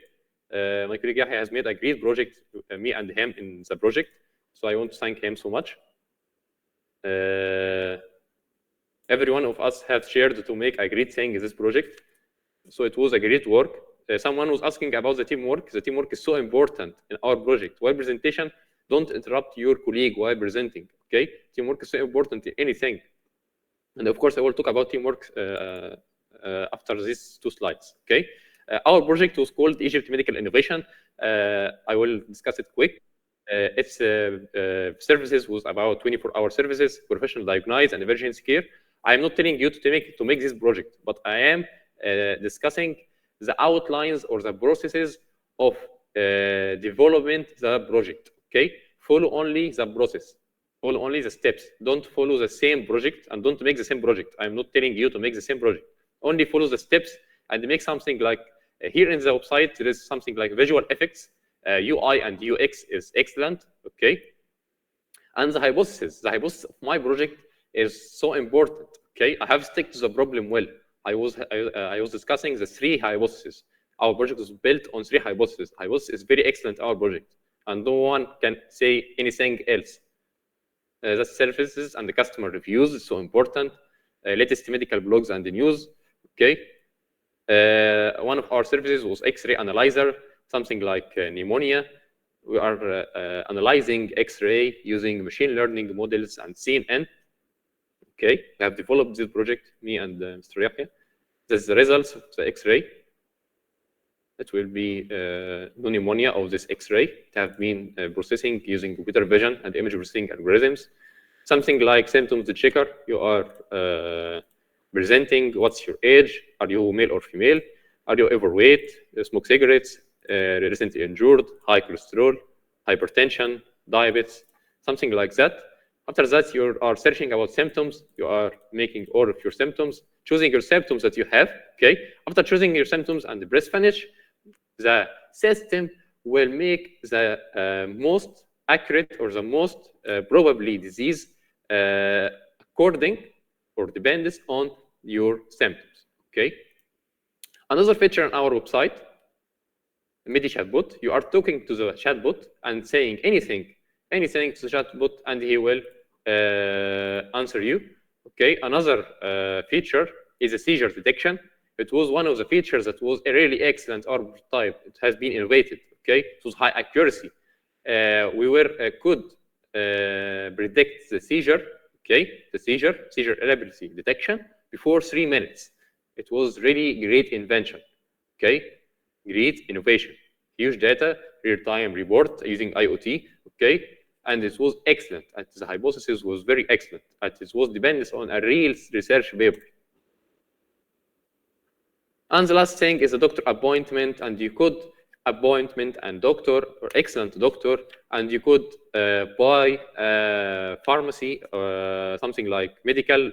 my colleague Yahya has made a great project. Me and him in the project, so I want to thank him so much. Every one of us have shared to make a great thing in this project. So it was a great work. Someone was asking about the teamwork. The teamwork is so important in our project. While presentation, don't interrupt your colleague while presenting. Okay, teamwork is so important in anything. And of course, I will talk about teamwork after these 2 slides. Okay, our project was called Egypt Medical Innovation. I will discuss it quick. Its services was about 24-hour services, professional diagnosis, and emergency care. I am not telling you to make this project, but I am discussing the outlines or the processes of development the project. Okay, follow only the process. Follow only the steps. Don't follow the same project and don't make the same project. I'm not telling you to make the same project. Only follow the steps and make something like here in the website. There is something like visual effects. UI and UX is excellent. Okay, and the hypothesis of my project is so important. Okay, I have stuck to the problem well. I was discussing the 3 hypotheses. Our project was built on 3 hypotheses. Hypothesis is very excellent. Our project, and no one can say anything else. The services and the customer reviews is so important. Latest medical blogs and the news. Okay, one of our services was X-ray analyzer, something like pneumonia. We are analyzing X-ray using machine learning models and CNN. Okay, we have developed this project, me and Mr. Yahya. This is the results of the X-ray. It will be no pneumonia of this X-ray. It have been processing using computer vision and image processing algorithms. Something like symptoms checker. You are presenting what's your age, are you male or female, are you overweight, smoke cigarettes, recently injured, high cholesterol, hypertension, diabetes, something like that. After that, you are searching about symptoms. You are making all of your symptoms, choosing your symptoms that you have. Okay. After choosing your symptoms and press finish, the system will make the most accurate or the most probably disease according or depends on your symptoms. Okay. Another feature on our website, Medi chatbot. You are talking to the chatbot and saying anything to the chatbot, and he will answer you. Okay. Another feature is a seizure detection. It was one of the features that was a really excellent our type. It has been innovated. Okay. It was high accuracy. We could predict the seizure. Okay. The seizure irritability detection before 3 minutes. It was really great invention. Okay. Great innovation. Huge data, real-time report using IoT. Okay. And it was excellent. And the hypothesis was very excellent. And it was dependent on a real research paper. And the last thing is a doctor appointment, and you could appointment and doctor or excellent doctor, and you could buy pharmacy, something like medical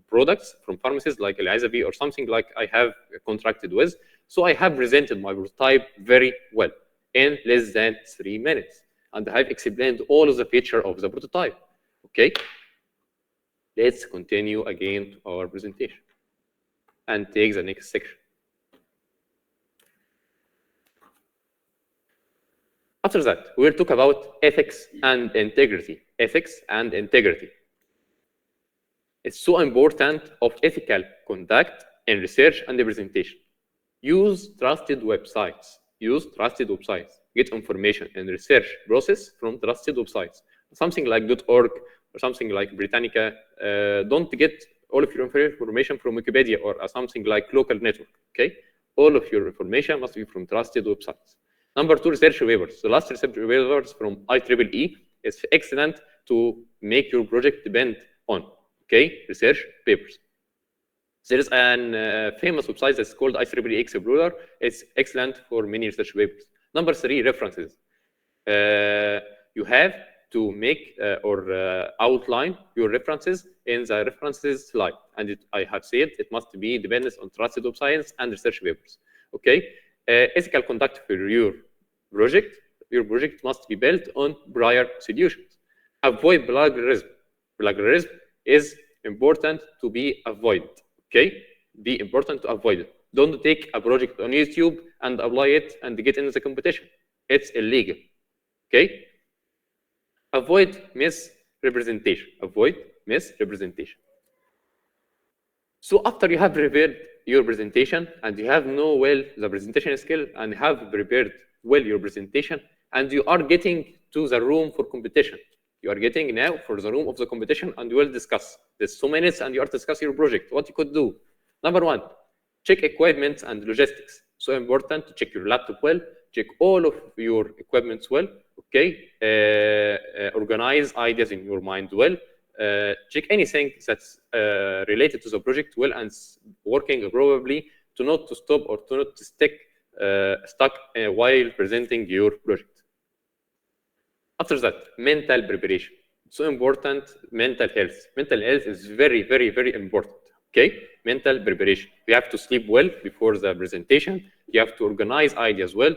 products from pharmacies like Elizavi or something like I have contracted with. So I have presented my prototype very well in less than 3 minutes, and I have explained all of the features of the prototype. Okay, let's continue again to our presentation and take the next section. After that, we'll talk about ethics and integrity. Ethics and integrity. It's so important of ethical conduct in research and presentation. Use trusted websites. Use trusted websites. Get information in research process from trusted websites. Something like .org or something like Britannica. Don't get all of your information from Wikipedia or something like local network. Okay, all of your information must be from trusted websites. Number 2, research papers. The last research papers from IEEE is excellent to make your project depend on. Okay, research papers. There is a famous website that's called IEEE Explorer. It's excellent for many research papers. Number 3, references. You have to make or outline your references in the references slide. And I have said it must be dependent on trusted websites and research papers. Okay. Ethical conduct for your project. Your project must be built on prior solutions. Avoid plagiarism. Plagiarism is important to be avoided. Okay, be important to avoid it. Don't take a project on YouTube and apply it and get into the competition. It's illegal. Okay. Avoid misrepresentation. Avoid misrepresentation. So after you have prepared your presentation and you have know well the presentation skill and have prepared well your presentation and you are getting to the room for competition. You are getting now for the room of the competition and you will discuss. There's 2 minutes and you are discussing your project. What you could do. Number 1, check equipment and logistics. So important to check your laptop well, check all of your equipment well, okay? Organize ideas in your mind well, check anything that's related to the project well and working probably to not to stop or to not to stuck while presenting your project. After that, mental preparation. So important, mental health. Mental health is very, very, very important. Okay, mental preparation. You have to sleep well before the presentation. You have to organize ideas well.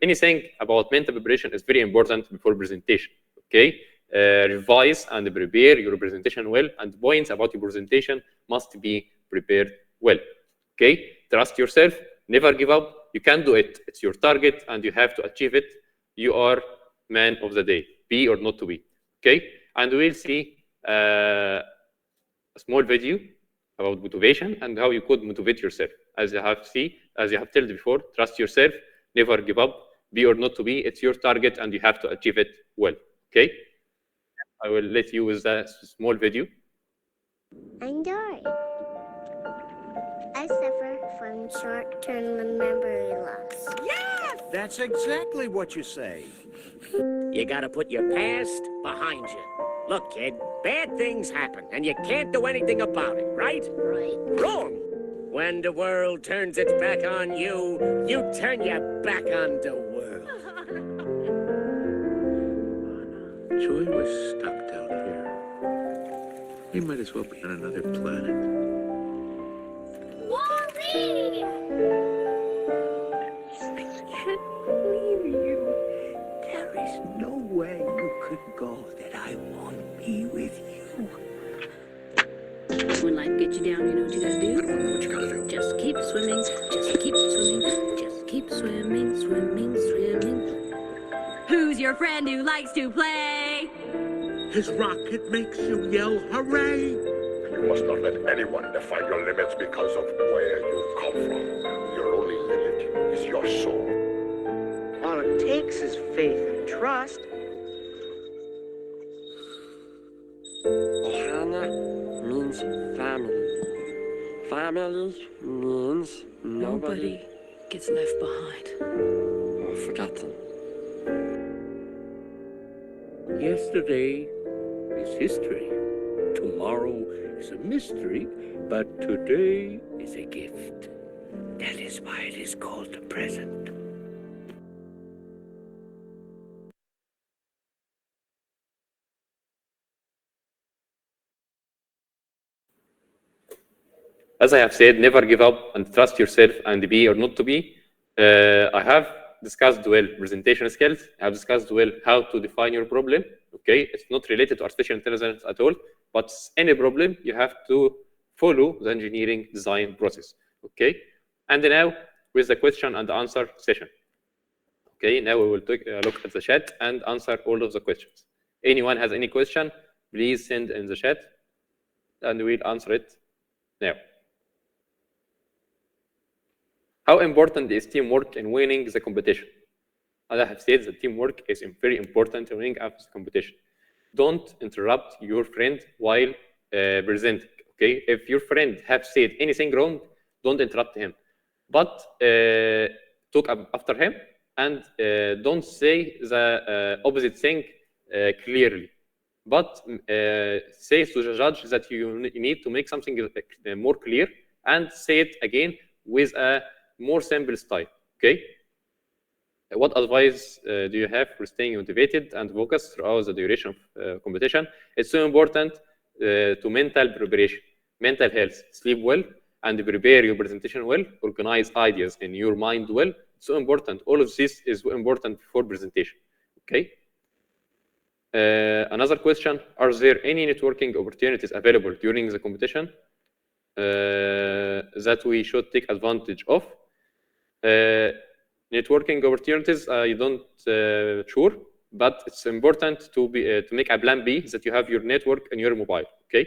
Anything about mental preparation is very important before presentation. Okay, revise and prepare your presentation well, and points about your presentation must be prepared well. Okay, trust yourself. Never give up. You can do it. It's your target, and you have to achieve it. You are man of the day, be or not to be. Okay, and we'll see a small video about motivation and how you could motivate yourself. As you have told before, trust yourself, never give up, be or not to be. It's your target, and you have to achieve it well. Okay, I will let you with a small video. I'm Dory. I suffer from short-term memory loss. Yes! That's exactly what you say. You gotta put your past behind you. Look, kid, bad things happen, and you can't do anything about it, right? Right. Wrong! When the world turns its back on you, you turn your back on the world. Joy was stuck down here. We might as well be on another planet. Wally! I can't believe you. There is no way you could go that I won't be with you. When life gets you down, you know what you gotta do? What you gotta do? Just keep swimming, just keep swimming, just keep swimming, swimming, swimming. Who's your friend who likes to play? His rocket makes you yell hooray! You must not let anyone define your limits because of where you come from. Your only limit is your soul. All it takes is faith and trust. Ohana means family. Family means nobody gets left behind or forgotten. Yesterday is history. Tomorrow is a mystery, but today is a gift. That is why it is called the present. As I have said, never give up and trust yourself and be or not to be. I have discussed well presentation skills. I have discussed well how to define your problem. Okay, it's not related to artificial intelligence at all, but any problem you have to follow the engineering design process. Okay, and now with the question and answer session. Okay, now we will take a look at the chat and answer all of the questions. Anyone has any question, please send in the chat and we'll answer it now. How important is teamwork in winning the competition? As I have said, the teamwork is very important in winning the competition. Don't interrupt your friend while presenting. Okay, if your friend have said anything wrong, don't interrupt him, but talk after him and don't say the opposite thing clearly. But say to the judge that you need to make something more clear and say it again with a more simple style. Okay. What advice do you have for staying motivated and focused throughout the duration of competition? It's so important to mental preparation, mental health, sleep well, and prepare your presentation well, organize ideas in your mind well. It's so important. All of this is important for presentation. Okay. Another question, are there any networking opportunities available during the competition that we should take advantage of? Networking opportunities, I don't sure, but it's important to make a plan B that you have your network in your mobile. Okay.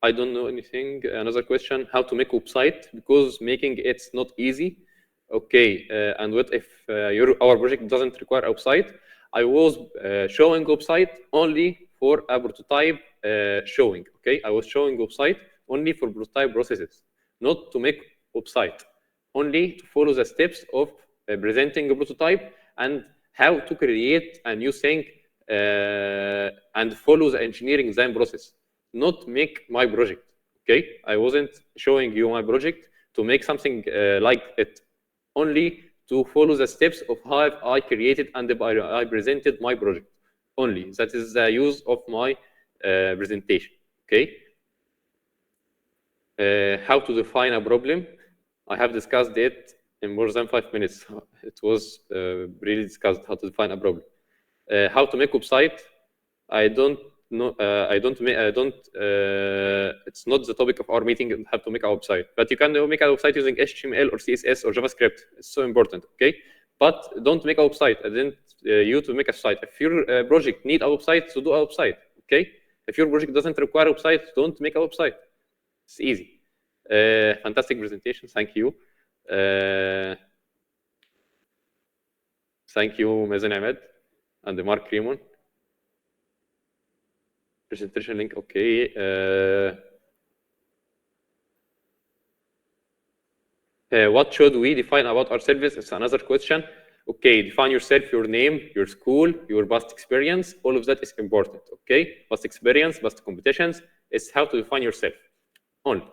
I don't know anything. Another question: how to make website, because making it's not easy. Okay. And what if our project doesn't require a website? I was showing website only for a prototype showing. Okay. I was showing website only for prototype processes, not to make website. Only to follow the steps of presenting a prototype and how to create a new thing and follow the engineering design process, not make my project. Okay, I wasn't showing you my project to make something like it, only to follow the steps of how I created and I presented my project. Only that is the use of my presentation. Okay, how to define a problem. I have discussed it in more than 5 minutes. It was really discussed how to define a problem. How to make website. I don't know. It's not the topic of our meeting. How to make a website, but you can make a website using HTML or CSS or JavaScript. It's so important. Okay, but don't make a website. I didn't you to make a site. If your project need a website, so do a website. Okay. If your project doesn't require a website, don't make a website. It's easy. Fantastic presentation. Thank you. Thank you, Mazen Ahmed and Mark Remon. Presentation link. Okay. What should we define about our service? It's another question. Okay, define yourself, your name, your school, your past experience. All of that is important. Okay, past experience, past competitions. It's how to define yourself only.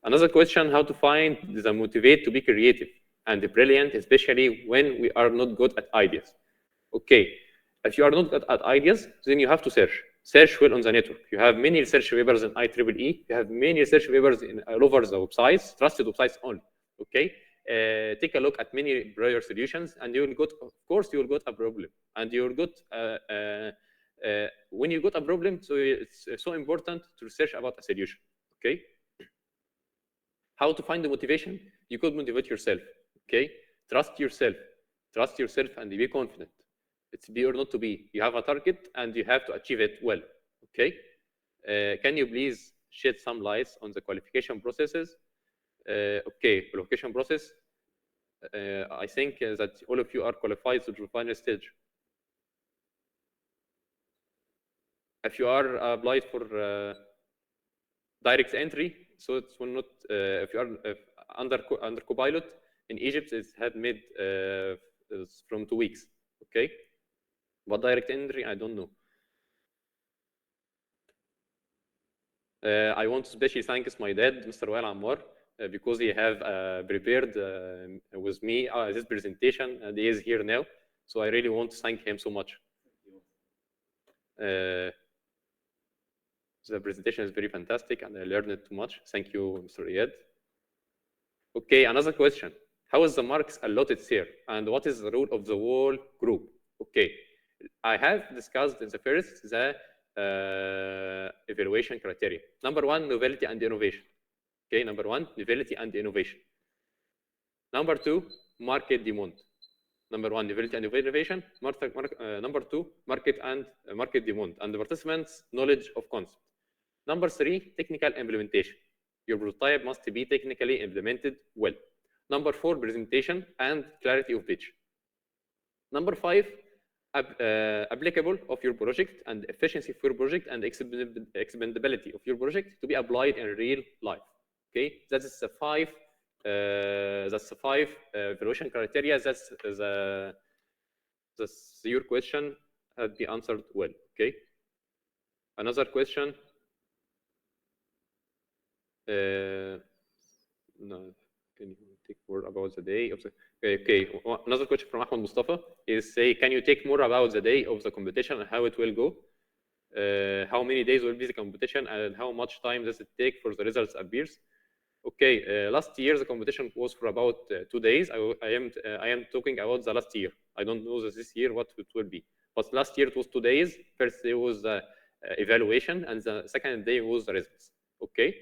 Another question, how to find the motivate to be creative and brilliant, especially when we are not good at ideas. Okay, if you are not good at ideas, then you have to search. Search well on the network. You have many research papers in IEEE. You have many research papers in all over the websites, trusted websites only. Okay, take a look at many prior solutions, and you will get, of course, you will get a problem, and you will get when you got a problem. So it's so important to research about a solution. Okay. How to find the motivation? You could motivate yourself. Okay, trust yourself and be confident. It's be or not to be. You have a target and you have to achieve it well. Okay, can you please shed some light on the qualification processes? Okay, qualification process. I think that all of you are qualified to the final stage. If you are applied for direct entry, so it will not. If you are under Copilot in Egypt, it had made from 2 weeks. Okay, but direct entry, I don't know. I want to especially thank my dad, Mr. Wael Ammar, because he have prepared with me this presentation, and he is here now. So I really want to thank him so much. The presentation is very fantastic, and I learned it too much. Thank you, Mr. Riyad. Okay, another question. How is the marks allotted here, and what is the role of the whole group? Okay, I have discussed in the first the evaluation criteria. Number 1, novelty and innovation. Okay, number 1, novelty and innovation. Number 2, market demand. Number 1, novelty and innovation. Number 2, market demand, and the participants' knowledge of concept. Number 3, technical implementation. Your prototype must be technically implemented well. Number 4, presentation and clarity of pitch. Number 5, applicable of your project and efficiency of your project and expandability of your project to be applied in real life. Okay, that is the 5. That's the 5 evaluation criteria. That's your question had been answered well. Okay. Another question. No, can you take more about the day of the? Okay. Another question from Ahmed Mustafa is say, can you take more about the day of the competition and how it will go? How many days will be the competition and how much time does it take for the results appears? Okay, last year the competition was for about 2 days. I am talking about the last year. I don't know this year what it will be, but last year it was 2 days. First day was evaluation, and the second day was the results. Okay,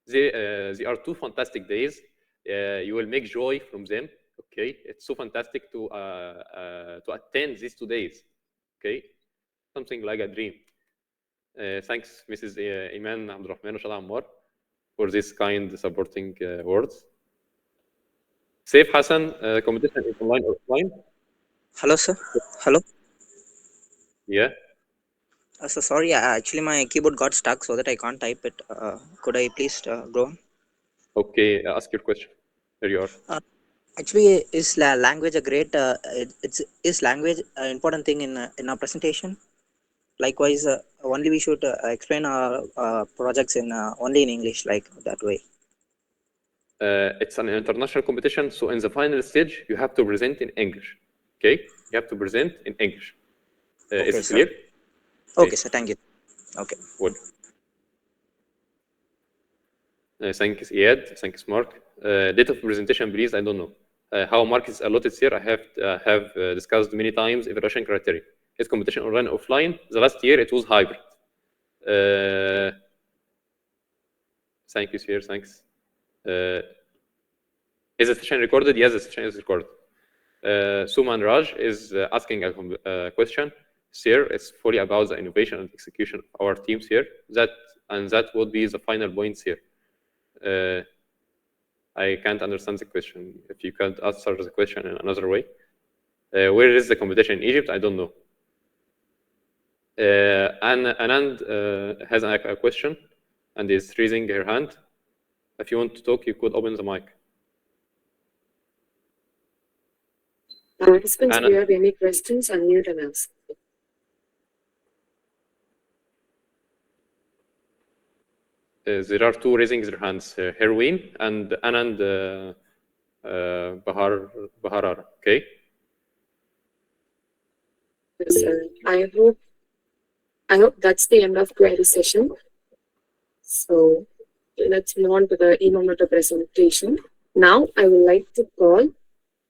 they are 2 fantastic days. You will make joy from them. Okay, it's so fantastic to attend these 2 days. Okay, something like a dream. Thanks, Mrs. Iman Abdurrahman Rashad Ammar, for this kind supporting words. Saif Hassan, competition is online or offline? Hello, sir. Hello. Yeah. So sorry, actually my keyboard got stuck so that I can't type it. Could I please go on? Okay, ask your question. Here you are. Actually, is language a great? Is language an important thing in our presentation? Likewise, only we should explain our projects in only in English, like that way. It's an international competition, so in the final stage, you have to present in English. Okay, you have to present in English. Okay, is it clear? Okay, sir. Thank you. Okay. Good. Thanks, Iyad. Thanks, Mark. Date of presentation, please. I don't know how Mark is allotted here. I have discussed many times evaluation criteria. Is competition online or offline? The last year it was hybrid. Thank you, sir. Thanks. Is the session recorded? Yes, the session is recorded. Suman Raj is asking a question. Sir, it's fully about the innovation and execution of our teams here. That would be the final points here. I can't understand the question. If you can't answer the question in another way. Where is the competition in Egypt? I don't know. Anand has a question and is raising her hand. If you want to talk, you could open the mic. Participants, if you have any questions, unmute and ask. There are 2 raising their hands, Herwin and Anand Baharar. Okay. Yes, I hope that's the end of query session. So let's move on to the e-motor presentation. Now I would like to call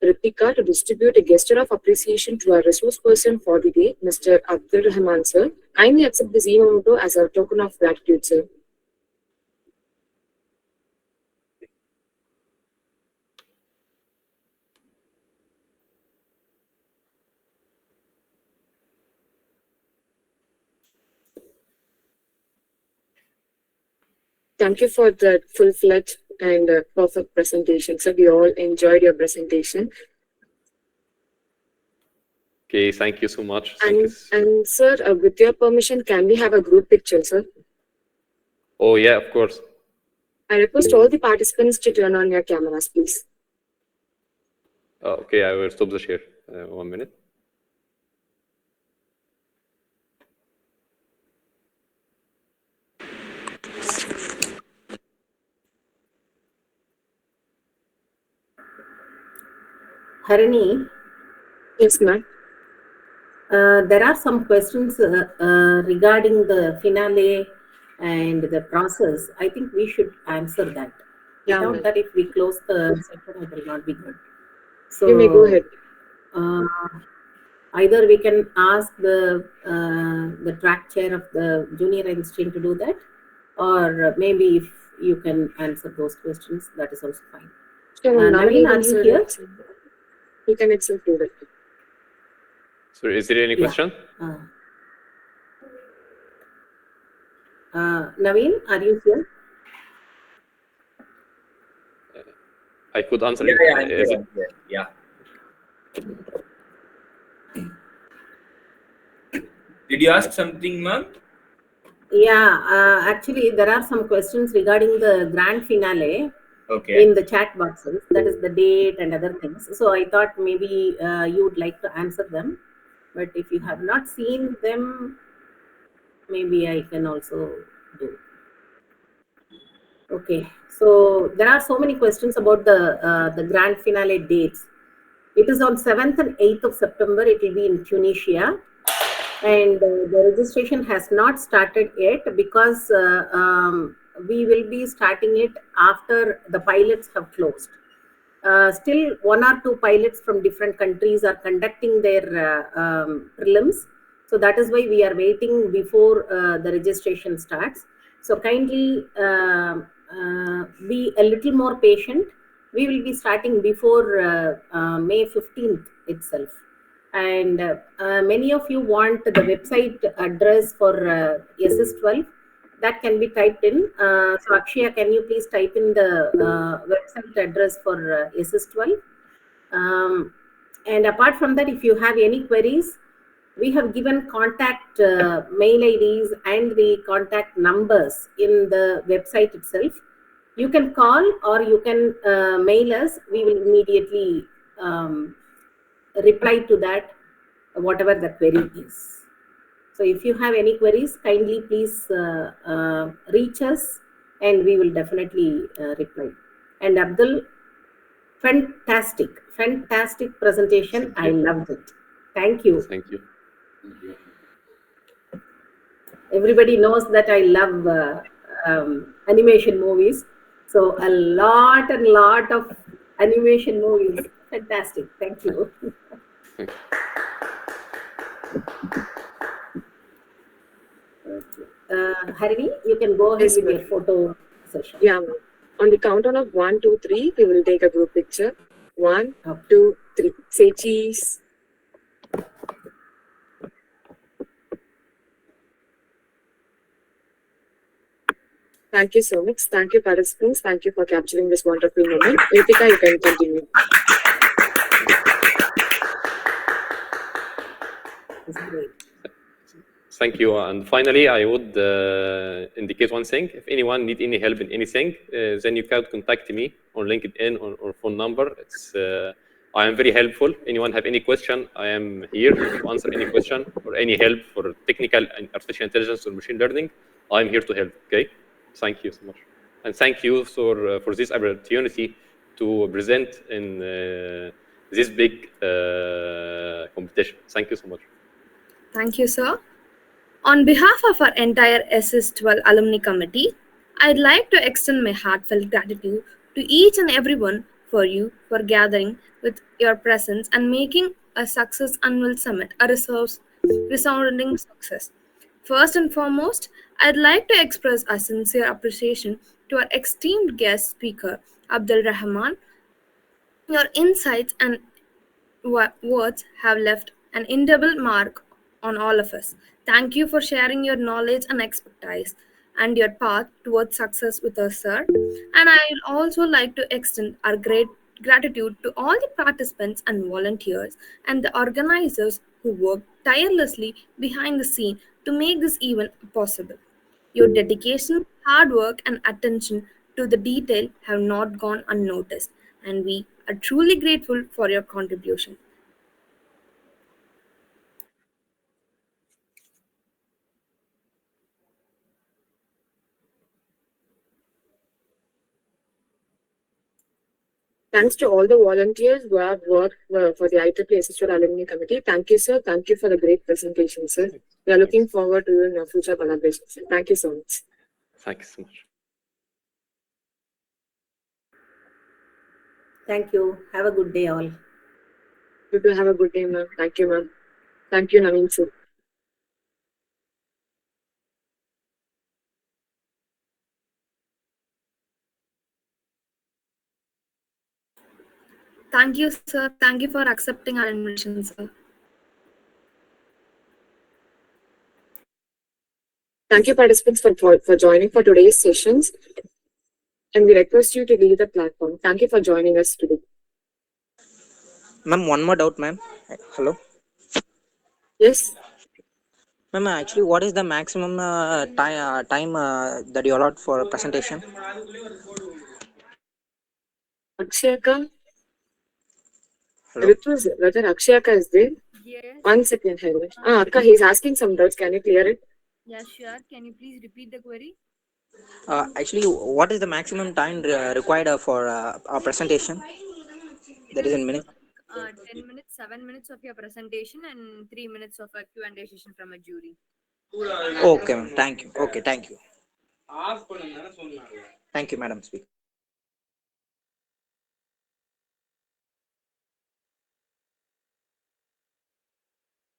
Ritika to distribute a gesture of appreciation to our resource person for the day, Mr. Abdul Rahman, sir. Kindly accept this e-motor as a token of gratitude, sir. Thank you for the full-fledged and perfect presentation. So we all enjoyed your presentation. Okay, thank you so much. And sir, with your permission, can we have a group picture, sir? Oh yeah, of course. I request all the participants to turn on your cameras, please. Okay, I will stop the share. 1 minute. Harini? Yes, ma'am. There are some questions regarding the finale and the process. I think we should answer that. Yeah, Without that, if we close the session, it will not be good. So you may go ahead. Either we can ask the track chair of the junior institute to do that, or maybe if you can answer those questions, that is also fine. Sure, Naveen, are you here? You can itself do it. So is there any question? Naveen, are you here? I could answer. Yeah. Did you ask something, ma'am? Yeah, actually, there are some questions regarding the grand finale in the chat boxes. That is the date and other things. So I thought maybe you would like to answer them. But if you have not seen them, maybe I can also do. Okay, so there are so many questions about the grand finale dates. It is on 7th and 8th of September. It will be in Tunisia, and the registration has not started yet because we will be starting it after the pilots have closed. Still, one or two pilots from different countries are conducting their prelims. So that is why we are waiting before the registration starts. So kindly be a little more patient. We will be starting before May 15th itself. And many of you want the website address for SS12. That can be typed in. So Akshaya, can you please type in the website address for SS12? And apart from that, if you have any queries, we have given contact mail IDs and the contact numbers in the website itself. You can call or you can mail us. We will immediately reply to that, whatever the query is. So if you have any queries, kindly please reach us and we will definitely reply. And Abdul, fantastic presentation. I loved it. Thank you. Thank you. Everybody knows that I love animation movies. So a lot of animation movies. Fantastic. Thank you. Harini, you can go ahead with your photo session. Yeah, ma'am. On the countdown of 1, 2, 3, we will take a group picture. 1, 2, 3. Say cheese. Thank you so much. Thank you, participants. Thank you for capturing this wonderful moment. Ritika, you can continue. Thank you. And finally, I would indicate one thing. If anyone need any help in anything, then you can contact me on LinkedIn or phone number. It's I am very helpful. Anyone have any question, I am here to answer any question or any help for technical and artificial intelligence or machine learning. I'm here to help. Okay. Thank you so much. And thank you for this opportunity to present in this big competition. Thank you so much. Thank you, sir. On behalf of our entire SS12 Alumni Committee, I'd like to extend my heartfelt gratitude to each and everyone for gathering with your presence and making a Success Annual Summit a resounding success. First and foremost, I'd like to express a sincere appreciation to our esteemed guest speaker, Abdul Rahman. Your insights and words have left an indelible mark on all of us. Thank you for sharing your knowledge and expertise and your path towards success with us, sir. And I would also like to extend our great gratitude to all the participants and volunteers and the organizers who worked tirelessly behind the scene to make this event possible. Your dedication, hard work, and attention to the detail have not gone unnoticed, and we are truly grateful for your contribution. Thanks to all the volunteers who have worked for the IEEE SSL Alumni Committee. Thank you, sir. Thank you for the great presentation, sir. We are looking forward to your future collaborations. Sir. Thank you so much. Thank you so much. Thank you. Have a good day, all. You too have a good day, ma'am. Thank you, ma'am. Thank you, Naveen, sir. Thank you, sir. Thank you for accepting our invitation, sir. Thank you, participants, for joining for today's sessions. And we request you to leave the platform. Thank you for joining us today. Ma'am, one more doubt, ma'am. Hello? Yes? Ma'am, actually, what is the maximum time that you allot for presentation? Akshayaka? Hello? Whether Akshayaka is there? Yes. 1 second, Akka, he's asking some doubts. Can you clear it? Yeah, sure. Can you please repeat the query? Actually, what is the maximum time required for our presentation? That is in minutes. 10 minutes, 7 minutes of your presentation and 3 minutes of a Q&A session from a jury. Okay, ma'am. Thank you. Okay, thank you. Thank you, Madam Speaker.